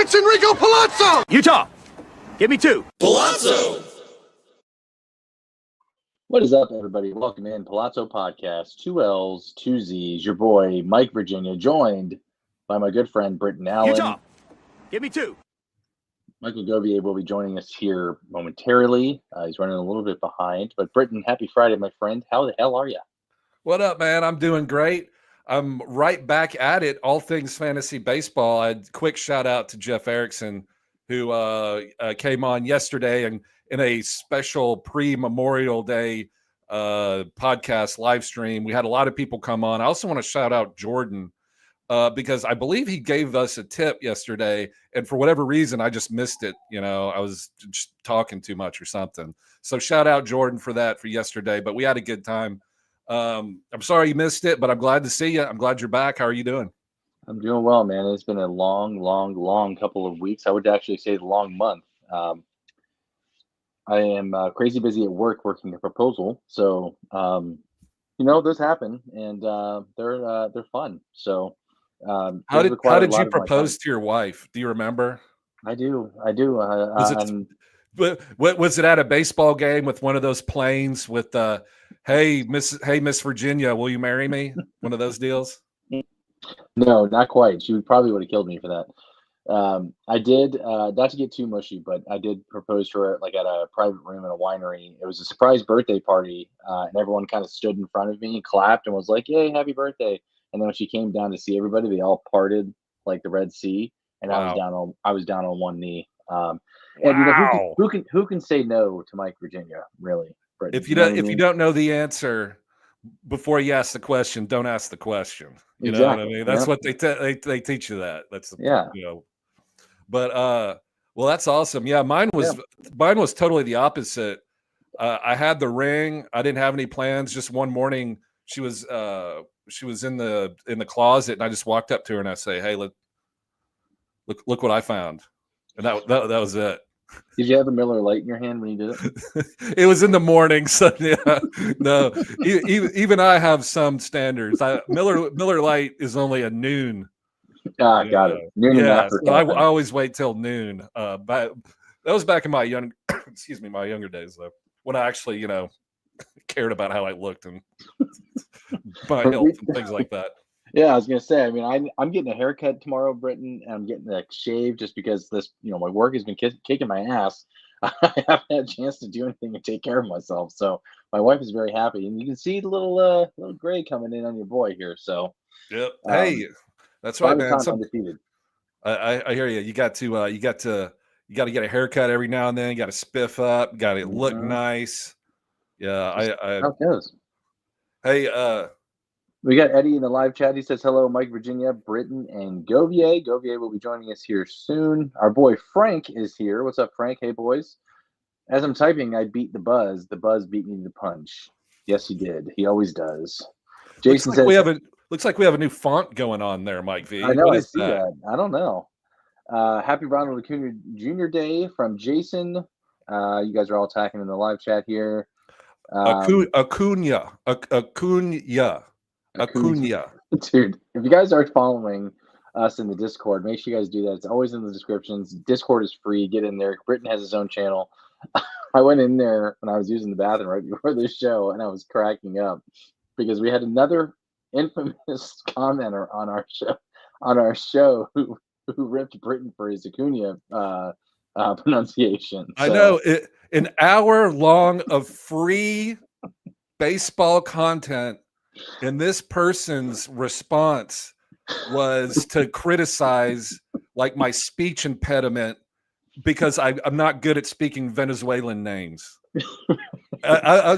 It's Enrico Pallazzo! Utah, give me 2. Pallazzo! What is up, everybody? Welcome in Pallazzo Podcast, 2 L's, 2 Z's. Your boy, Mike Virginia, joined by my good friend, Britton Allan. Utah, give me 2. Michael Govier will be joining us here momentarily. He's running a little bit behind. But Britton, happy Friday, my friend. How the hell are you? What up, man? I'm doing great. I'm right back at it, all things fantasy baseball. A quick shout out to Jeff Erickson, who came on yesterday and in a special pre-Memorial Day podcast live stream. We had a lot of people come on. I also want to shout out Jordan because I believe he gave us a tip yesterday, and for whatever reason, I just missed it. You know, I was just talking too much or something. So shout out Jordan for that for yesterday, but we had a good time. I'm sorry you missed it, but I'm glad to see you. I'm glad you're back. How are you doing? I'm doing well, man. It's been a long couple of weeks. I would actually say the long month. I am crazy busy at work working a proposal. So, those happen, and they're fun. So, how did you propose to your wife? Do you remember? I do. But what was it at a baseball game with one of those planes with hey Miss Virginia, will you marry me? One of those deals? No, not quite. She probably would have killed me for that. I did not to get too mushy, but I did propose to her like at a private room in a winery. It was a surprise birthday party, and everyone kind of stood in front of me and clapped and was like, "Yay, happy birthday!" And then when she came down to see everybody, they all parted like the Red Sea, and Wow. I was down on one knee. And Wow. who can say no to Mike Virginia, really? Brittany? If you don't know the answer before you ask the question, don't ask the question. You know what I mean? That's what they teach you that. That's But well, that's awesome. Yeah, mine was totally the opposite. I had the ring. I didn't have any plans. Just one morning, she was in the closet, and I just walked up to her and I say, "Hey, look what I found," and that was it. Did you have a Miller Lite in your hand when you did it? It was in the morning, so yeah. No, even I have some standards. Miller Lite is only a noon. Got it. Noon and after. So I always wait till noon. But that was back in my my younger days, though, when I actually cared about how I looked and my health and things like that. Yeah, I was gonna say. I mean, I'm getting a haircut tomorrow, Britton, and I'm getting a shave just because this, my work has been kicking my ass. I haven't had a chance to do anything to take care of myself. So my wife is very happy, and you can see the little gray coming in on your boy here. So, yep. Hey, that's right, man. Undefeated. I hear you. You got to get a haircut every now and then. You got to spiff up. You got to look nice. Yeah, how it goes. Hey, we got Eddie in the live chat. He says, "Hello, Mike Virginia, Britton, and Govier. Govier will be joining us here soon. Our boy Frank is here. What's up, Frank? Hey, boys. As I'm typing, I beat the buzz. The buzz beat me to the punch. Yes, he did. He always does. Jason says, looks like we have a new font going on there, Mike V. I know. I see that. I don't know. Happy Ronald Acuna Jr. Day from Jason. You guys are all talking in the live chat here. Acuna. Dude, if you guys aren't following us in the Discord, make sure you guys do that. It's always in the descriptions. Discord is free. Get in there. Britton has his own channel. I went in there when I was using the bathroom right before the show, and I was cracking up because we had another infamous commenter on our show who ripped Britton for his Acuna pronunciation. I know an hour long of free baseball content. And this person's response was to criticize like my speech impediment because I'm not good at speaking Venezuelan names.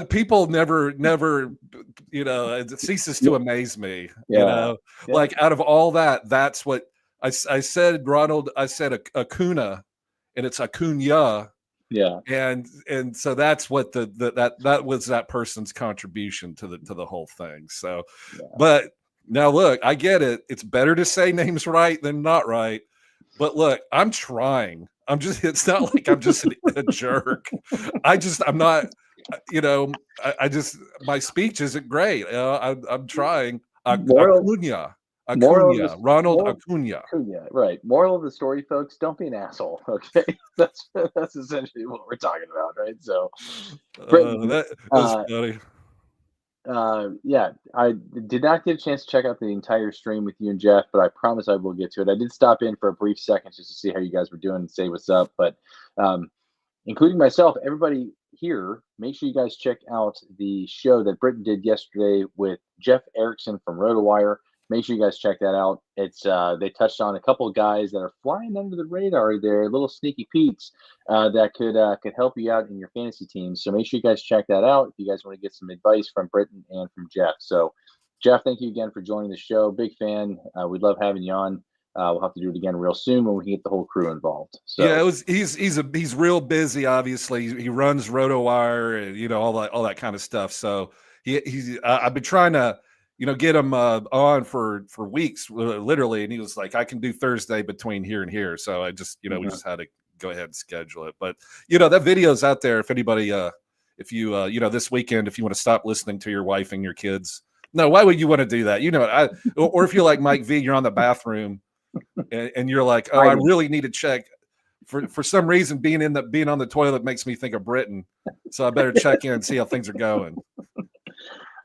People never, it ceases to amaze me. Like out of all that, that's what I said, Ronald. I said acuna, and it's acuna. Yeah, and so that's what that was that person's contribution to the whole thing. So, but now look, I get it. It's better to say names right than not right. But look, I'm trying. It's not like I'm just a jerk. I'm not. My speech isn't great. I'm trying. Acuna. Acuna, Ronald Acuna. Right. Moral of the story, folks: don't be an asshole. Okay, that's essentially what we're talking about, right? So, Britton, That's funny. yeah, I did not get a chance to check out the entire stream with you and Jeff, but I promise I will get to it. I did stop in for a brief second just to see how you guys were doing and say what's up, but including myself, everybody here, make sure you guys check out the show that Britton did yesterday with Jeff Erickson from RotoWire. Make sure you guys check that out. It's they touched on a couple of guys that are flying under the radar. They're little sneaky peeks that could help you out in your fantasy teams. So make sure you guys check that out if you guys want to get some advice from Britton and from Jeff. So, Jeff, thank you again for joining the show. Big fan. We'd love having you on. We'll have to do it again real soon when we can get the whole crew involved. So yeah, he's real busy. Obviously, he runs RotoWire and all that kind of stuff. So I've been trying to get him on for weeks, literally, and he was like, I can do Thursday between here and here. So I just we just had to go ahead and schedule it. But that video's out there if anybody if you this weekend, if you want to stop listening to your wife and your kids. No, why would you want to do that? Or if you're like Mike V, you're on the bathroom. And you're like, oh, I really need to check. For some reason, being on the toilet makes me think of Britton, so I better check in and see how things are going.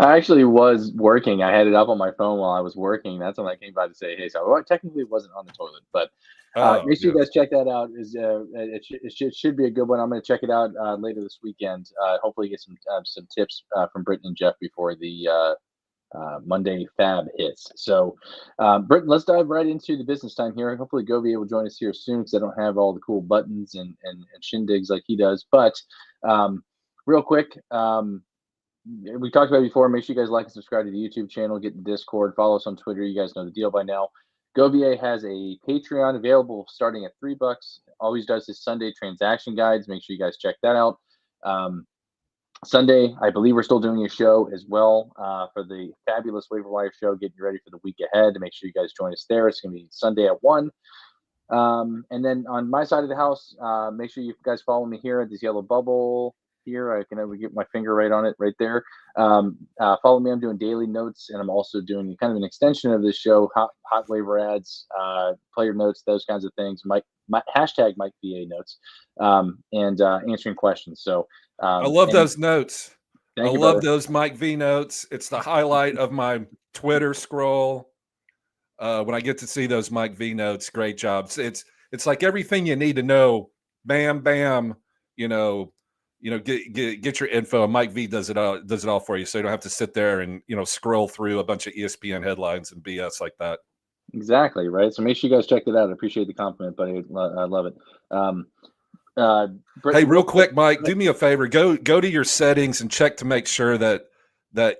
I actually was working. I had it up on my phone while I was working. That's when I came by to say, hey, so I technically wasn't on the toilet, but make sure you guys check that out. It should be a good one. I'm going to check it out later this weekend. Hopefully, get some tips from Britton and Jeff before the Monday Fab hits. So, Britton, let's dive right into the business time here. Hopefully, Govier will join us here soon because I don't have all the cool buttons and shindigs like he does. But real quick, we talked about it before. Make sure you guys like and subscribe to the YouTube channel, get the Discord, follow us on Twitter. You guys know the deal by now. Govier has a Patreon available starting at $3. Always does his Sunday transaction guides. Make sure you guys check that out. Sunday, I believe we're still doing a show as well for the fabulous Waiver Wire show, getting you ready for the week ahead. To make sure you guys join us there. It's going to be Sunday at 1. And then on my side of the house, make sure you guys follow me here at this yellow bubble here. I can never get my finger right on it right there. Follow me. I'm doing daily notes, and I'm also doing kind of an extension of this show, hot waiver ads, player notes, those kinds of things. Hashtag Mike VA notes, and answering questions. So I love those notes. I love brother. those Mike V notes. It's the highlight of my Twitter scroll. When I get to see those Mike V notes, great job. It's like everything you need to know. Bam, bam. Get your info. Mike V does it all for you, so you don't have to sit there and scroll through a bunch of ESPN headlines and BS like that. Exactly, right. So make sure you guys check it out. I appreciate the compliment, buddy. I love it. Hey, real quick, Mike, do me a favor. Go to your settings and check to make sure that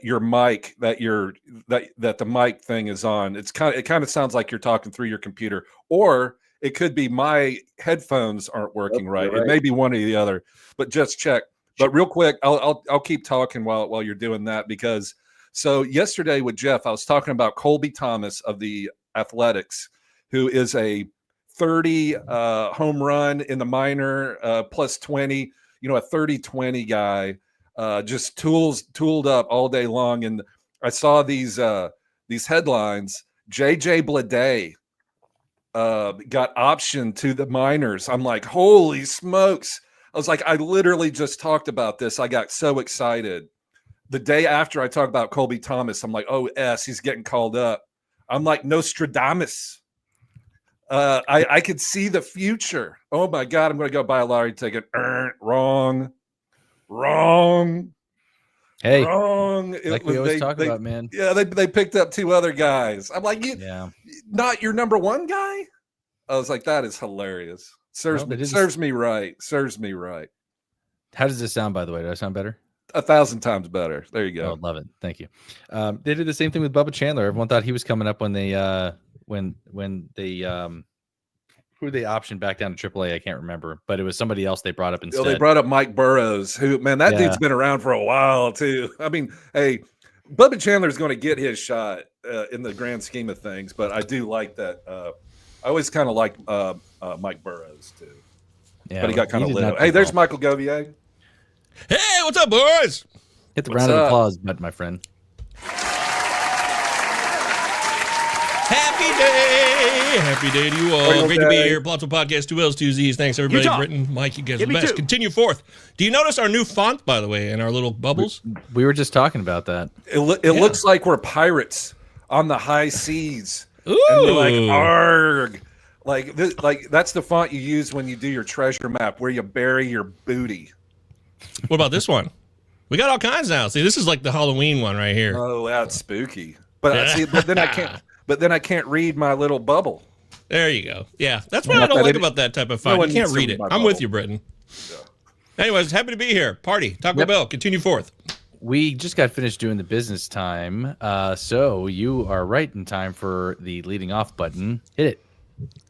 your mic, that the mic thing is on. It kind of sounds like you're talking through your computer, or it could be my headphones aren't working right. It may be one or the other, but just check. But real quick, I'll keep talking while you're doing that, because so yesterday with Jeff, I was talking about Colby Thomas of the Athletics, who is a 30 home run in the minor, plus 20, a 30-20 guy, just tooled up all day long. And I saw these headlines. JJ Bleday got optioned to the minors. I'm like, holy smokes. I was like, I literally just talked about this. I got so excited. The day after I talked about Colby Thomas, I'm like, oh, he's getting called up. I'm like Nostradamus. I could see the future. Oh my God, I'm going to go buy a lottery ticket. Wrong. Hey, wrong. Like we always talk about, man. Yeah, they picked up 2 other guys. I'm like, not your number 1 guy? I was like, that is hilarious. Serves me right. How does this sound, by the way? Do I sound better? 1,000 times better. There you go. Oh, love it. Thank you. They did the same thing with Bubba Chandler. Everyone thought he was coming up when they who they optioned back down to AAA. I can't remember, but it was somebody else they brought up instead. They brought up Mike Burrows, who, man, that dude's been around for a while too. I mean, hey, Bubba Chandler's going to get his shot in the grand scheme of things, but I do like that. I always kind of like Mike Burrows too. Yeah, but he got kind of lit up. Hey, there's Michael Govier. Hey, what's up, boys? Hit the round of applause button, my friend. Hey, Lucky day. Happy day to you all. Wiggle Great to be day. here. Pallazzo Podcast, 2 L's, 2 Z's. Thanks, everybody. Utah. Britton, Mike, you guys are Give the me best. two. Continue forth. Do you notice our new font, by the way, in our little bubbles? We were just talking about that. It looks like we're pirates on the high seas. Ooh. And we're like, arg. Like, that's the font you use when you do your treasure map, where you bury your booty. What about this one? We got all kinds now. See, this is like the Halloween one right here. Oh, that's spooky. But see, but then I can't. But then I can't read my little bubble. There you go. Yeah, that's what I Not don't that like it- about that type of no font. one You can't needs to read read it. my I'm with bubble. you, Britton. Anyways, happy to be here. Party. Taco Yep. Bell. Continue forth. We just got finished doing the business time, so you are right in time for the leading off button. Hit it.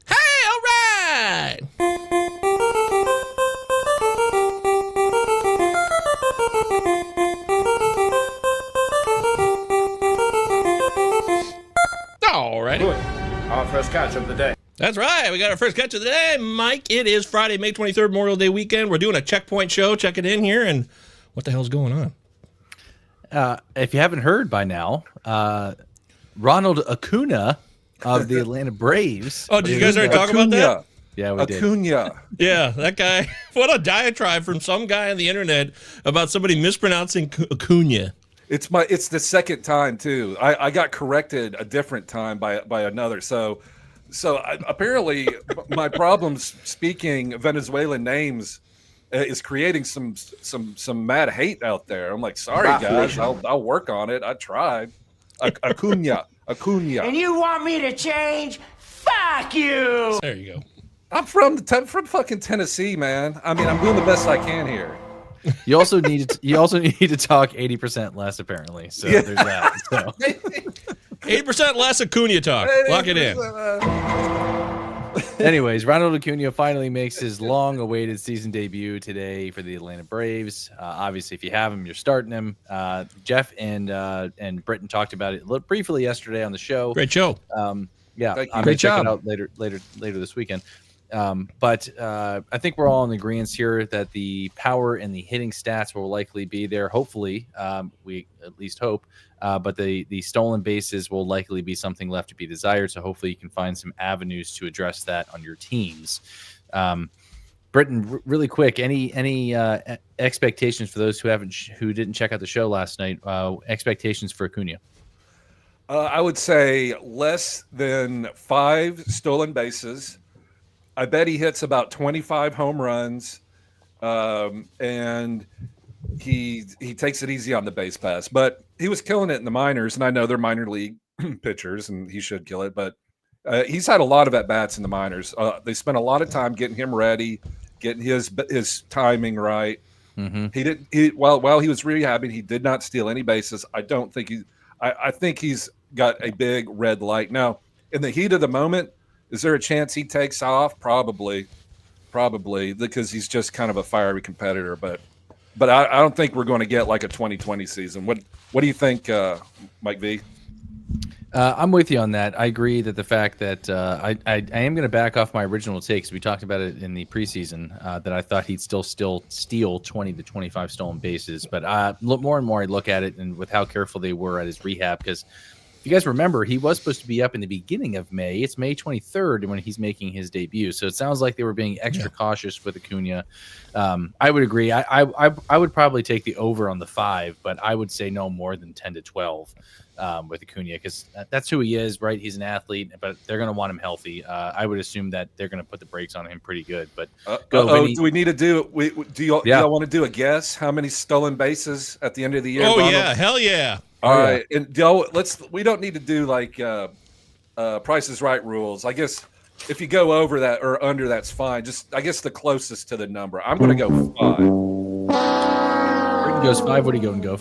Hey, all right. All righty. Our first catch of the day. That's right. We got our first catch of the day, Mike. It is Friday, May 23rd, Memorial Day weekend. We're doing a checkpoint show. Check it in here. And what the hell's going on? If you haven't heard by now, Ronald Acuna of the Atlanta Braves. Oh, did you guys already talk about that? Yeah, we did. Acuna. Yeah, that guy. What a diatribe from some guy on the internet about somebody mispronouncing Acuna. It's the second time too. I got corrected a different time by another. So apparently my problems speaking Venezuelan names is creating some mad hate out there. I'm like, sorry guys, I'll work on it. I tried. Acuna. And you want me to change? Fuck you! There you go. I'm from fucking Tennessee, man. I mean, I'm doing the best I can here. You also need to talk 80% less, apparently. So there's that. So. 8% less Acuna talk. Lock it in. Anyways, Ronald Acuna finally makes his long-awaited season debut today for the Atlanta Braves. Obviously, if you have him, you're starting him. Jeff and Britton talked about it briefly yesterday on the show. Great show. Yeah, Thank you. I'm Great gonna check job. it out later this weekend. But I think we're all in agreement here that the power and the hitting stats will likely be there. Hopefully, we at least hope. But the stolen bases will likely be something left to be desired. So hopefully you can find some avenues to address that on your teams. Britton, really quick, any expectations for those who didn't check out the show last night? Expectations for Acuna? I would say less than 5 stolen bases. I bet he hits about 25 home runs, and he takes it easy on the base pass. But he was killing it in the minors, and I know they're minor league pitchers, and he should kill it. But he's had a lot of at bats in the minors. They spent a lot of time getting him ready, getting his timing right. Mm-hmm. He didn't. While he was rehabbing, he did not steal any bases. I don't think I think he's got a big red light now. In the heat of the moment, is there a chance he takes off? Probably, because he's just kind of a fiery competitor. But I don't think we're going to get like a 2020 season. What do you think, Mike V? I'm with you on that. I agree that the fact that I am going to back off my original takes. We talked about it in the preseason that I thought he'd still steal 20 to 25 stolen bases. But more and more I look at it, and with how careful they were at his rehab, because if you guys remember, he was supposed to be up in the beginning of May. It's May 23rd when he's making his debut. So it sounds like they were being extra cautious with Acuna. I would agree. I would probably take the over on the 5, but I would say no more than 10 to 12 with Acuna, because that's who he is, right? He's an athlete, but they're going to want him healthy. I would assume that they're going to put the brakes on him pretty good. But do we need to do? Do y'all want to do a guess how many stolen bases at the end of the year? Oh, Ronald? yeah. Hell yeah. All right, and we don't need to do like Price is Right rules. I guess if you go over that or under, that's fine. Just I guess the closest to the number. I'm going to go 5. Britton goes 5. What do you go and go?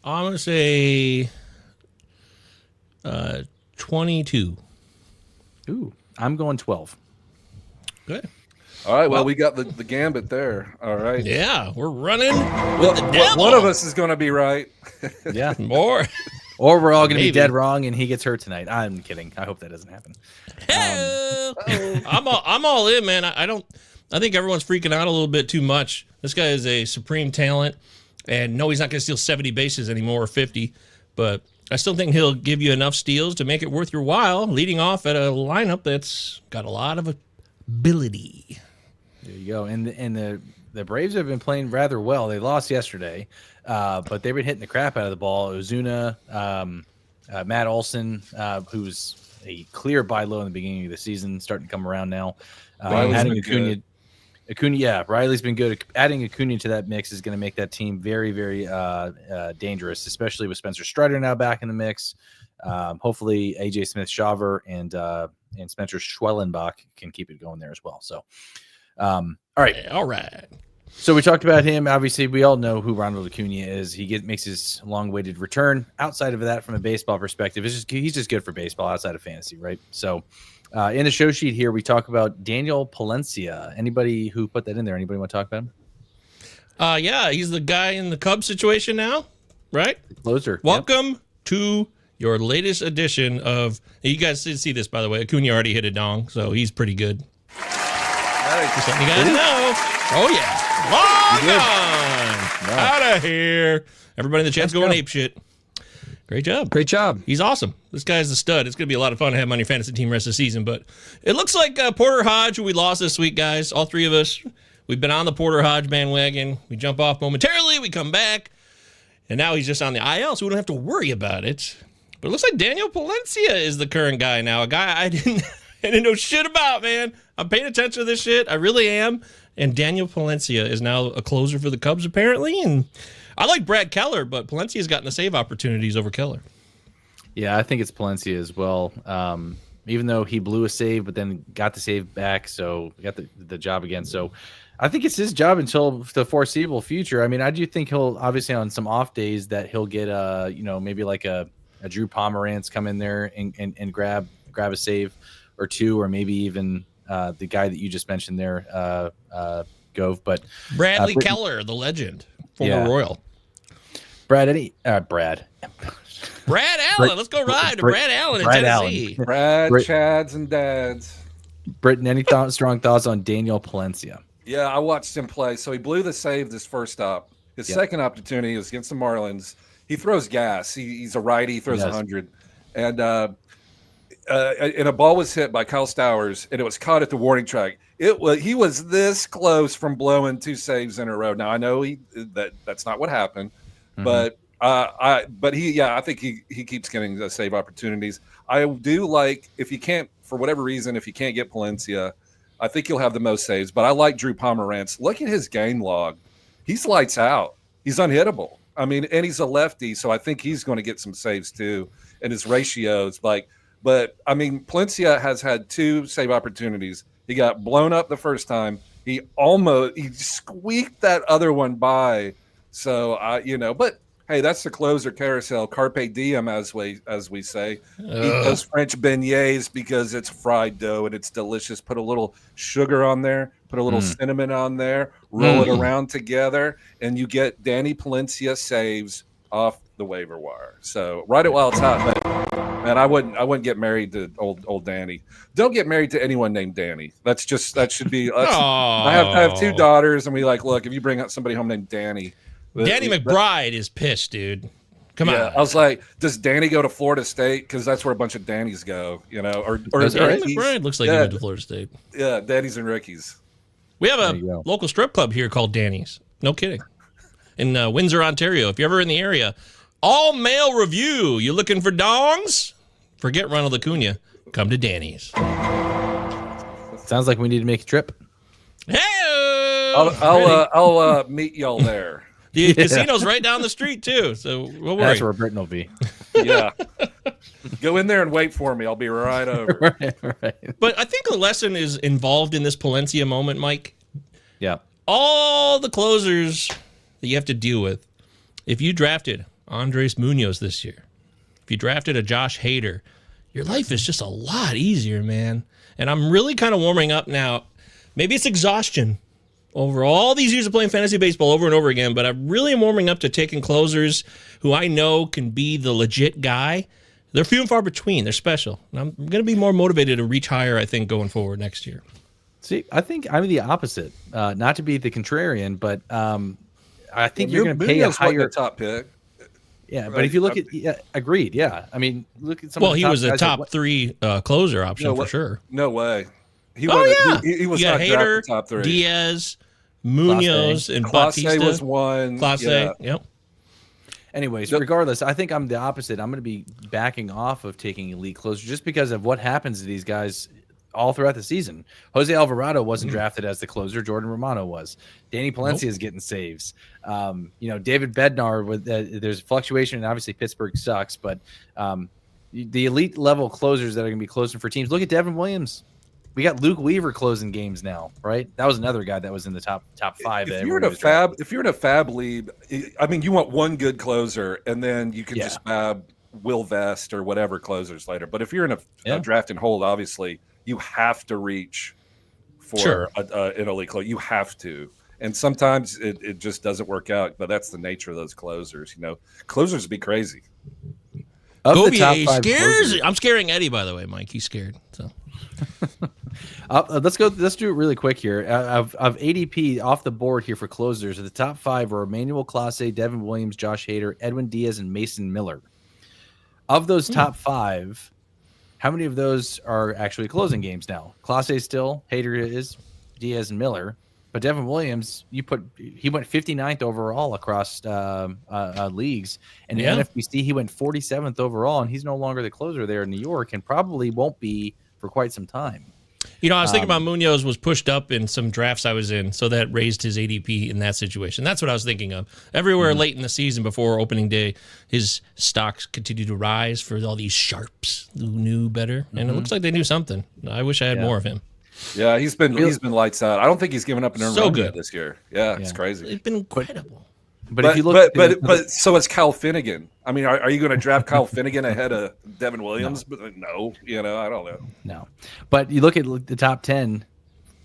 I'm going to say 22. Ooh, I'm going 12. Good. All right, well we got the gambit there. All right. Yeah, we're running with the devil. One of us is going to be right. Yeah. More. Or we're all going to be Maybe. dead wrong and he gets hurt tonight. I'm kidding. I hope that doesn't happen. I'm all in, man. I think everyone's freaking out a little bit too much. This guy is a supreme talent, and no, he's not going to steal 70 bases anymore or 50. But I still think he'll give you enough steals to make it worth your while, leading off at a lineup that's got a lot of ability. There you go. And the Braves have been playing rather well. They lost yesterday, but they've been hitting the crap out of the ball. Ozuna, Matt Olson, who's a clear buy low in the beginning of the season, starting to come around now. Adding Acuna, yeah, Riley's been good. Adding Acuna to that mix is going to make that team very, very dangerous, especially with Spencer Strider now back in the mix. Hopefully, AJ Smith-Shawver and Spencer Schwellenbach can keep it going there as well. So, all right. So we talked about him. Obviously, we all know who Ronald Acuna is. He makes his long-awaited return. Outside of that, from a baseball perspective, he's just good for baseball outside of fantasy, right? So, in the show sheet here, we talk about Daniel Palencia. Anybody who put that in there? Anybody want to talk about him? Yeah, he's the guy in the Cubs situation now, right? Closer. Welcome to your latest edition of. You guys did see this, by the way. Acuna already hit a dong, so he's pretty good. Just letting you guys know. Oh yeah. Long gone. Out of here. Everybody in the chat's going ape shit. Great job. He's awesome. This guy's a stud. It's going to be a lot of fun to have him on your fantasy team rest of the season. But it looks like Porter Hodge, who we lost this week, guys. All three of us, we've been on the Porter Hodge bandwagon. We jump off momentarily. We come back. And now he's just on the IL, so we don't have to worry about it. But it looks like Daniel Palencia is the current guy now. A guy I didn't know shit about, man. I'm paying attention to this shit. I really am. And Daniel Palencia is now a closer for the Cubs, apparently. And I like Brad Keller, but Palencia's gotten the save opportunities over Keller. Yeah, I think it's Palencia as well. Even though he blew a save, but then got the save back, so got the job again. So I think it's his job until the foreseeable future. I mean, I do think he'll obviously on some off days that he'll get maybe like a Drew Pomerantz come in there and grab a save or two, or maybe even the guy that you just mentioned there, Gove. But Bradley Keller, the legend, former Royal. Brad Allan. Let's go ride to Brad Allan in Tennessee. Brad, Chads, and Dads. Britton, any strong thoughts on Daniel Palencia? Yeah, I watched him play. So he blew the save this first up. His second opportunity was against the Marlins. He throws gas. He's a righty. He throws 100. And a ball was hit by Kyle Stowers, and it was caught at the warning track. He was this close from blowing two saves in a row. Now I know that's not what happened, but I think he keeps getting the save opportunities. I do like if you can't get Palencia, I think he'll have the most saves. But I like Drew Pomerantz. Look at his game log; he's lights out. He's unhittable. I mean, and he's a lefty, so I think he's going to get some saves too. And his ratios, but I mean, Palencia has had two save opportunities. He got blown up the first time. He squeaked that other one by. So but hey, that's the closer carousel. Carpe diem, as we say. Eat those French beignets because it's fried dough and it's delicious. Put a little sugar on there. Put a little cinnamon on there. Roll it around together, and you get Danny Palencia saves off the waiver wire. So ride it while it's hot, man. I wouldn't get married to old Danny. Don't get married to anyone named Danny. That should be. I have two daughters, and we look. If you bring up somebody home named Danny. Danny McBride is pissed, dude. Come on. I was like, does Danny go to Florida State? Because that's where a bunch of Dannys go, or Danny McBride looks like he went to Florida State. Yeah, Danny's and Ricky's. We have a local strip club here called Danny's. No kidding. In Windsor, Ontario. If you're ever in the area, all male review. You looking for dongs? Forget Ronald Acuna. Come to Danny's. Sounds like we need to make a trip. Hey, I'll meet y'all there. The casino's right down the street too, so we'll worry. That's where Britton will be. Yeah. Go in there and wait for me. I'll be right over. Right. But I think a lesson is involved in this Palencia moment, Mike. Yeah. All the closers that you have to deal with. If you drafted Andres Munoz this year, if you drafted a Josh Hader, your life is just a lot easier, man. And I'm really kind of warming up now. Maybe it's exhaustion over all these years of playing fantasy baseball over and over again, but I really am warming up to taking closers who I know can be the legit guy. They're few and far between. They're special. And I'm going to be more motivated to reach higher, I think, going forward next year. See, I think I'm the opposite. Not to be the contrarian, but I think you're going to pay a higher top pick. Yeah, but if you look at agreed, yeah. I mean, look at some. Well, of the he top was a guys top 3 closer option for sure. No way. He was You got not Hader, drafted top 3. Diaz, Munoz, and Clase Bautista. was one. Clase, yep. Anyways, regardless, I think I'm the opposite. I'm going to be backing off of taking elite closer just because of what happens to these guys all throughout the season. Jose Alvarado wasn't drafted as the closer. Jordan Romano was. Danny Palencia is getting saves. David Bednar, with there's fluctuation, and obviously Pittsburgh sucks, but the elite level closers that are going to be closing for teams. Look at Devin Williams. We got Luke Weaver closing games now, right? That was another guy that was in the top 5. If you're in a fab league, I mean, you want one good closer, and then you can just fab Will Vest or whatever closers later. But if you're in a draft and hold, obviously you have to reach for an elite closer. You have to, and sometimes it just doesn't work out. But that's the nature of those closers. Closers be crazy. Govier scares. I'm scaring Eddie, by the way, Mike. He's scared. So. Let's do it really quick here. Of ADP off the board here for closers, the top 5 are Emmanuel Clase, Devin Williams, Josh Hader, Edwin Diaz, and Mason Miller. Of those top 5, how many of those are actually closing games now? Clase still, Hader is, Diaz and Miller, but Devin Williams, he went 59th overall across leagues, and in NFBC he went 47th overall, and he's no longer the closer there in New York, and probably won't be for quite some time. I was thinking about Munoz was pushed up in some drafts I was in, so that raised his ADP in that situation. That's what I was thinking of. Everywhere late in the season before opening day, his stocks continued to rise for all these sharps who knew better, and it looks like they knew something. I wish I had more of him. Yeah, he's been lights out. I don't think he's given up an earned run good this year. Yeah, it's crazy. It's been incredible. But if you look, but so is Kyle Finnegan. I mean, are you going to draft Kyle Finnegan ahead of Devin Williams? No, I don't know. No, but you look at the top 10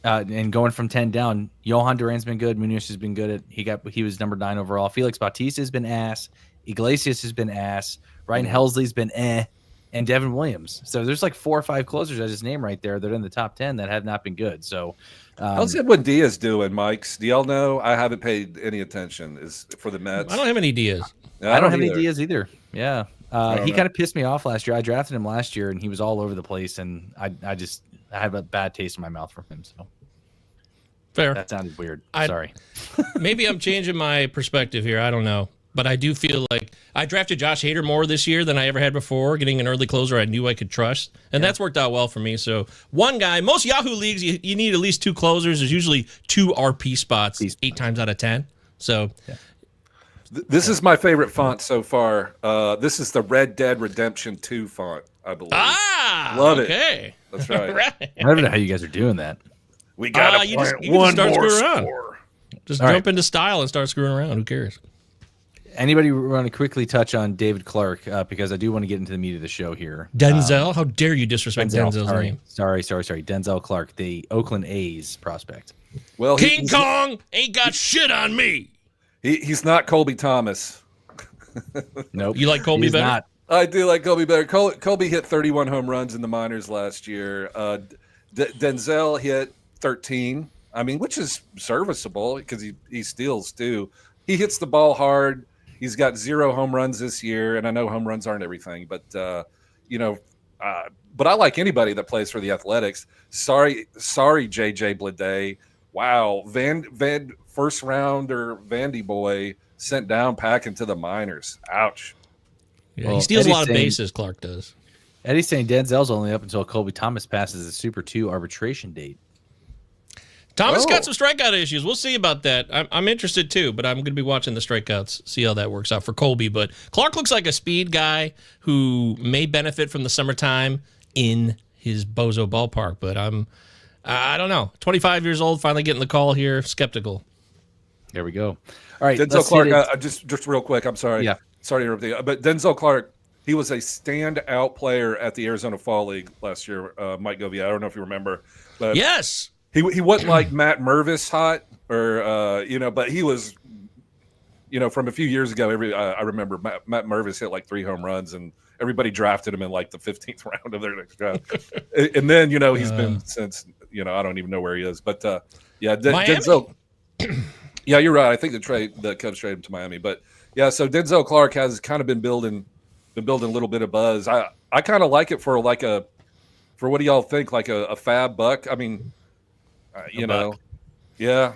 and going from 10 down. Johan Duran's been good. Munoz has been good. He was number 9 overall. Felix Bautista has been ass. Iglesias has been ass. Ryan Helsley's been and Devin Williams. So there's like 4 or 5 closers I just named right there that are in the top 10 that have not been good. So how's Edwin Diaz doing, Mike's? Do y'all know? I haven't paid any attention. Is for the Mets. I don't have any Diaz. I don't have any Diaz either. Yeah. He kind of pissed me off last year. I drafted him last year and he was all over the place, and I have a bad taste in my mouth from him. So fair. That sounded weird. Sorry. Maybe I'm changing my perspective here. I don't know. But I do feel like I drafted Josh Hader more this year than I ever had before, getting an early closer I knew I could trust. And that's worked out well for me. So one guy, most Yahoo leagues, you need at least 2 closers. There's usually 2 RP spots 8 times out of 10. So this is my favorite font so far. This is the Red Dead Redemption 2 font, I believe. Love it. That's right. I don't know how you guys are doing that. We got to play one more score. Just jump into style and start screwing around. Who cares? Anybody want to quickly touch on David Clarke, because I do want to get into the meat of the show here. Denzel? How dare you disrespect Denzel's name? Sorry. Denzel Clarke, the Oakland A's prospect. Well, King Kong ain't got shit on me. He's not Colby Thomas. Nope. You like Colby better? Not. I do like Colby better. Colby hit 31 home runs in the minors last year. Denzel hit 13. I mean, which is serviceable because he steals too. He hits the ball hard. He's got 0 home runs this year, and I know home runs aren't everything, but but I like anybody that plays for the Athletics. Sorry, JJ Bleday. Wow, Van first rounder Vandy boy sent down packing to the minors. Ouch. Yeah, he steals a lot of bases. Clarke does. Eddie's saying Denzel's only up until Colby Thomas passes the Super 2 arbitration date. Thomas got some strikeout issues. We'll see about that. I'm interested too, but I'm going to be watching the strikeouts, see how that works out for Colby. But Clarke looks like a speed guy who may benefit from the summertime in his bozo ballpark. But I don't know. 25 years old, finally getting the call here. Skeptical. There we go. All right, Denzel Clarke. Just real quick. I'm sorry. Yeah. Sorry to interrupt you, but Denzel Clarke. He was a standout player at the Arizona Fall League last year. Mike Govier. I don't know if you remember. But yes. He wasn't like Matt Mervis hot, or but he was, from a few years ago. I remember Matt Mervis hit like 3 home runs, and everybody drafted him in like the 15th round of their next draft. And then he's been since. I don't even know where he is, but Denzel. Yeah, you're right. I think the Cubs traded him to Miami, but Yeah, so Denzel Clarke has kind of been building a little bit of buzz. I kind of like it for what do y'all think? Like a fab buck? I mean, buck. Yeah.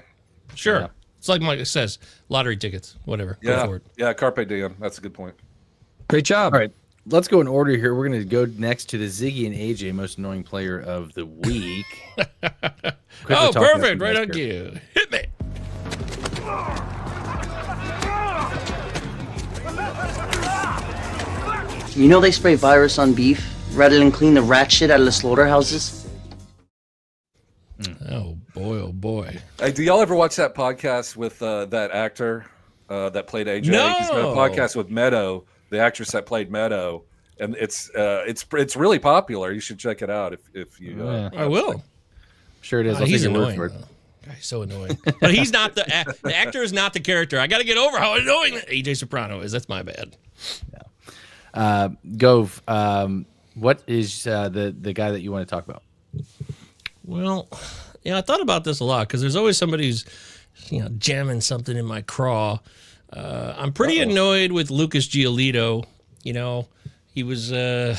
Sure. Yeah. It's like Mike says, lottery tickets, whatever. Go Yeah. for it. Yeah, carpe diem. That's a good point. Great job. All right, let's go in order here. We're going to go next to the Ziggy and AJ most annoying player of the week. Oh, perfect. Right on cue. Hit me. You know they spray virus on beef rather than clean the rat shit out of the slaughterhouses? Oh, boy. Oh, boy. Hey, do y'all ever watch that podcast with that actor that played AJ? No. He's got a podcast with Meadow, the actress that played Meadow, and it's really popular. You should check it out if you. I will. Sure it is. I'll He's take your word annoying. for it. God, he's so annoying. But he's not the actor is not the character. I got to get over how annoying AJ Soprano is. That's my bad. Gove, what is the guy that you want to talk about? Well, I thought about this a lot because there's always somebody who's, jamming something in my craw. I'm pretty annoyed with Lucas Giolito. He was a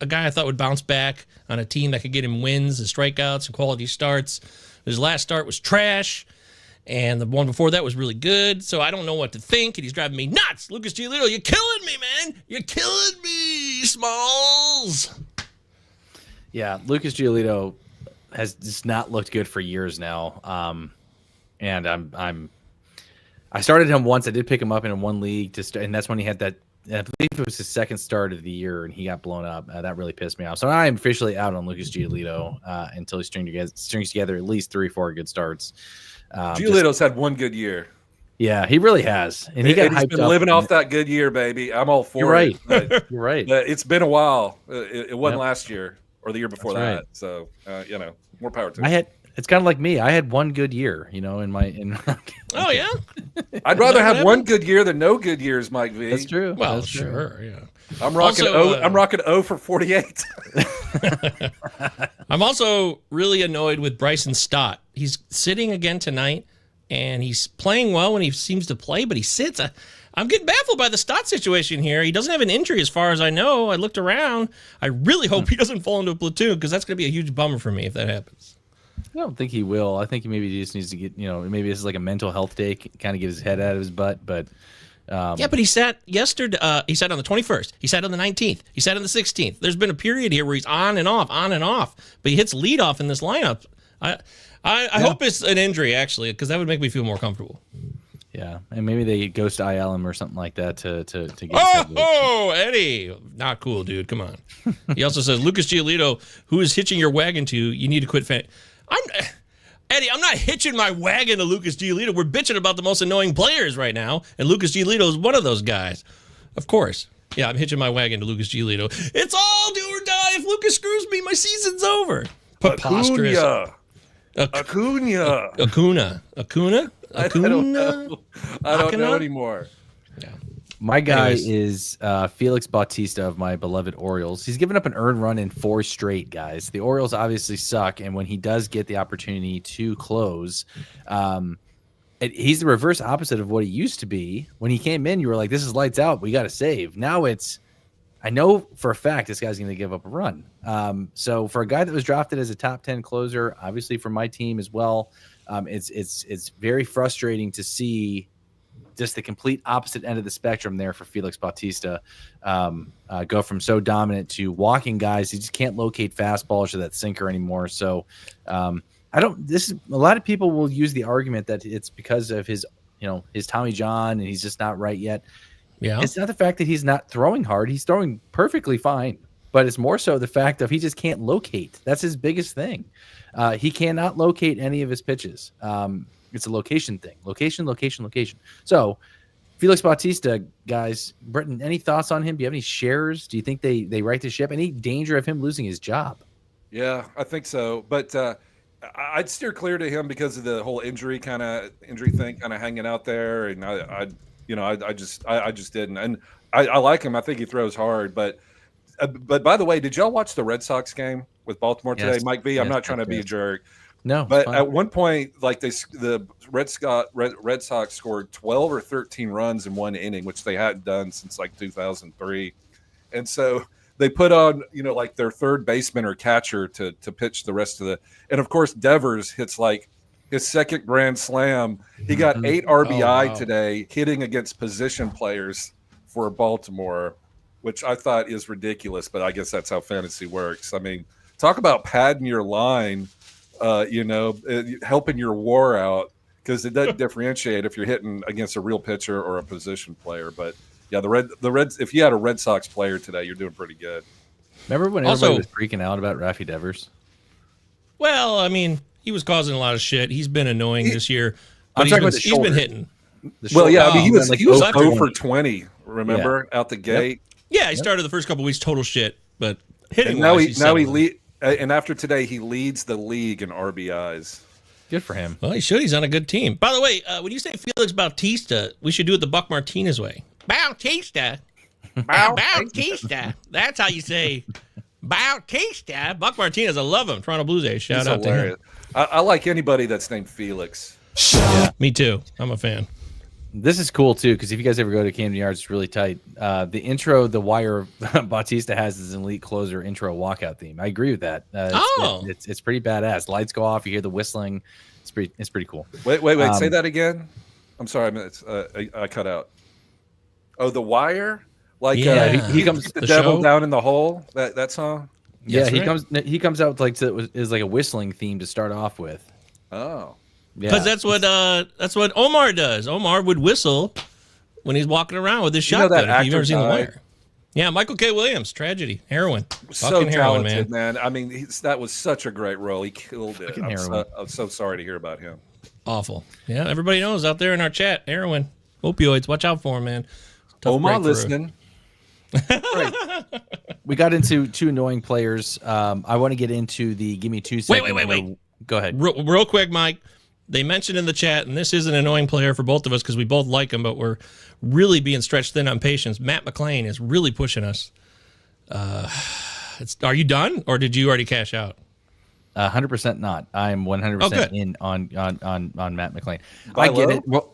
guy I thought would bounce back on a team that could get him wins and strikeouts and quality starts. His last start was trash, and the one before that was really good. So I don't know what to think, and he's driving me nuts. Lucas Giolito, you're killing me, man. You're killing me, Smalls. Yeah, Lucas Giolito has just not looked good for years now. And I started him once. I did pick him up in one league and that's when he had that. I believe it was his second start of the year, and he got blown up. That really pissed me off. So I am officially out on Lucas Giolito until he strings together at least 3 or 4 good starts. Giolito's had one good year. Yeah, he really has, and he's been living off that good year, baby. I'm all for it. But, You're right. But it's been a while. It wasn't last year or the year before that. Right. So more power to him. It's kind of like me. I had one good year, in Oh, yeah? I'd rather have one good year than no good years, Mike V. That's true. Well, That's true. sure, yeah. I'm rocking I'm rocking 0 for 48. I'm also really annoyed with Bryson Stott. He's sitting again tonight, and he's playing well when he seems to play, but he sits. I'm getting baffled by the Stott situation here. He doesn't have an injury as far as I know. I looked around. I really hope he doesn't fall into a platoon because that's going to be a huge bummer for me if that happens. I don't think he will. I think maybe he just needs to get, maybe this is like a mental health day, kind of get his head out of his butt. But yeah, but he sat yesterday. He sat on the 21st. He sat on the 19th. He sat on the 16th. There's been a period here where he's on and off, but he hits leadoff in this lineup. I hope it's an injury actually, because that would make me feel more comfortable. Yeah, and maybe they ghost IL him or something like that to get. Oh, Eddie, not cool, dude. Come on. He also says Lucas Giolito, who is hitching your wagon to, you need to quit. Eddie, I'm not hitching my wagon to Lucas Giolito. We're bitching about the most annoying players right now, and Lucas Giolito is one of those guys. Of course. Yeah, I'm hitching my wagon to Lucas Giolito. It's all do or die. If Lucas screws me, my season's over. Preposterous. Acuna. I don't know anymore. Yeah. My guy is Felix Bautista of my beloved Orioles. He's given up an earned run in 4 straight, guys. The Orioles obviously suck, and when he does get the opportunity to close, he's the reverse opposite of what he used to be. When he came in, you were like, this is lights out. We got to save. Now I know for a fact this guy's going to give up a run. So for a guy that was drafted as a top 10 closer, obviously for my team as well, it's very frustrating to see just the complete opposite end of the spectrum there for Felix Bautista. Go from so dominant to walking guys. He just can't locate fastballs or that sinker anymore. So a lot of people will use the argument that it's because of his Tommy John and he's just not right yet. Yeah. It's not the fact that he's not throwing hard. He's throwing perfectly fine, but it's more so the fact of he just can't locate. That's his biggest thing. He cannot locate any of his pitches. It's a location thing. Location. So Felix Bautista, guys, Britton, any thoughts on him? Do you have any shares? Do you think they right the ship? Any danger of him losing his job? Yeah, I think so. But I'd steer clear to him because of the whole injury thing kind of hanging out there. And I just didn't. And I like him. I think he throws hard. But by the way, did y'all watch the Red Sox game with Baltimore today? Yes. Mike V, I'm Yes, not trying to be a jerk. No, it's But fine. at one point, like the Red Sox scored 12 or 13 runs in one inning, which they hadn't done since like 2003. And so they put on, like their third baseman or catcher to pitch the rest of and of course Devers hits like his second grand slam. He got 8 RBI today, hitting against position players for Baltimore, which I thought is ridiculous, but I guess that's how fantasy works. I mean, talk about padding your line. Helping your WAR out, because it doesn't differentiate if you're hitting against a real pitcher or a position player. But yeah, the Reds. If you had a Red Sox player today, you're doing pretty good. Remember when everybody was freaking out about Raffy Devers? Well, I mean, he was causing a lot of shit. He's been annoying this year. I'm talking about the he's been hitting. Well, yeah, I mean, he was 0 for 20. 20. Remember out the gate. Yeah, he started the first couple weeks total shit, but hitting. And after today, he leads the league in RBIs. Good for him. Well, he should. He's on a good team. By the way, when you say Felix Bautista, we should do it the Buck Martinez way. Bautista. Bautista. That's how you say Bautista. Buck Martinez, I love him. Toronto Blue Jays. Shout out to him. I like anybody that's named Felix. Yeah, me too. I'm a fan. This is cool too, because if you guys ever go to Camden Yards, it's really tight. The intro, the wire Bautista has is an elite closer intro walkout theme. I agree with that. It's pretty badass. Lights go off, you hear the whistling. It's pretty cool. Wait. Say that again. I'm sorry, I cut out. Oh, the wire. Like he comes the devil down in the hole. That song. Yeah, he comes out like is like a whistling theme to start off with. Oh. Because that's what Omar does. Omar would whistle when he's walking around with his shotgun. If you've ever seen The Wire. Yeah, Michael K. Williams, tragedy, heroin. So talented, man. I mean, that was such a great role. He killed it. I'm so sorry to hear about him. Awful. Yeah, everybody knows out there in our chat, heroin, opioids. Watch out for him, man. Omar listening. We got into 2 annoying players. I want to get into the Give Me 2 segment. Wait. Go ahead. Real quick, Mike. They mentioned in the chat, and this is an annoying player for both of us because we both like him, but we're really being stretched thin on patience. Matt McClain is really pushing us. Are you done, or did you already cash out? 100% not. I'm 100% in on Matt McClain. I get it. Well,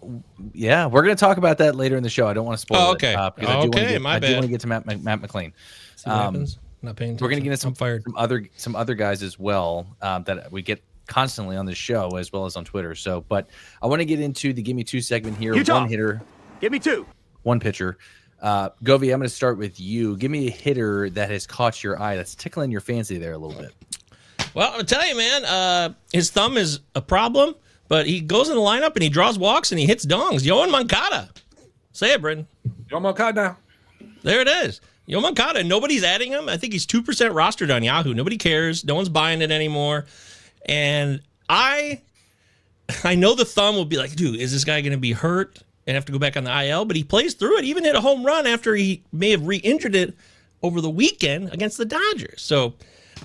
yeah, we're going to talk about that later in the show. I don't want to spoil it. Because I do want to get to Matt McClain. See what happens? Not paying attention. We're going to get into some other guys as well that we get constantly on the show as well as on Twitter. So, but I want to get into the Give Me 2 segment here. One hitter. Give me 2. One pitcher. Govier, I'm going to start with you. Give me a hitter that has caught your eye, that's tickling your fancy there a little bit. Well, I'll tell you, man, his thumb is a problem, but he goes in the lineup and he draws walks and he hits dongs. Yoan Moncada. Say it, Britton. Yoan Moncada. There it is. Yoan Moncada. Nobody's adding him. I think he's 2% rostered on Yahoo. Nobody cares. No one's buying it anymore. And I know the thumb will be like, dude, is this guy going to be hurt and have to go back on the IL? But he plays through it. He even hit a home run after he may have re-injured it over the weekend against the Dodgers. So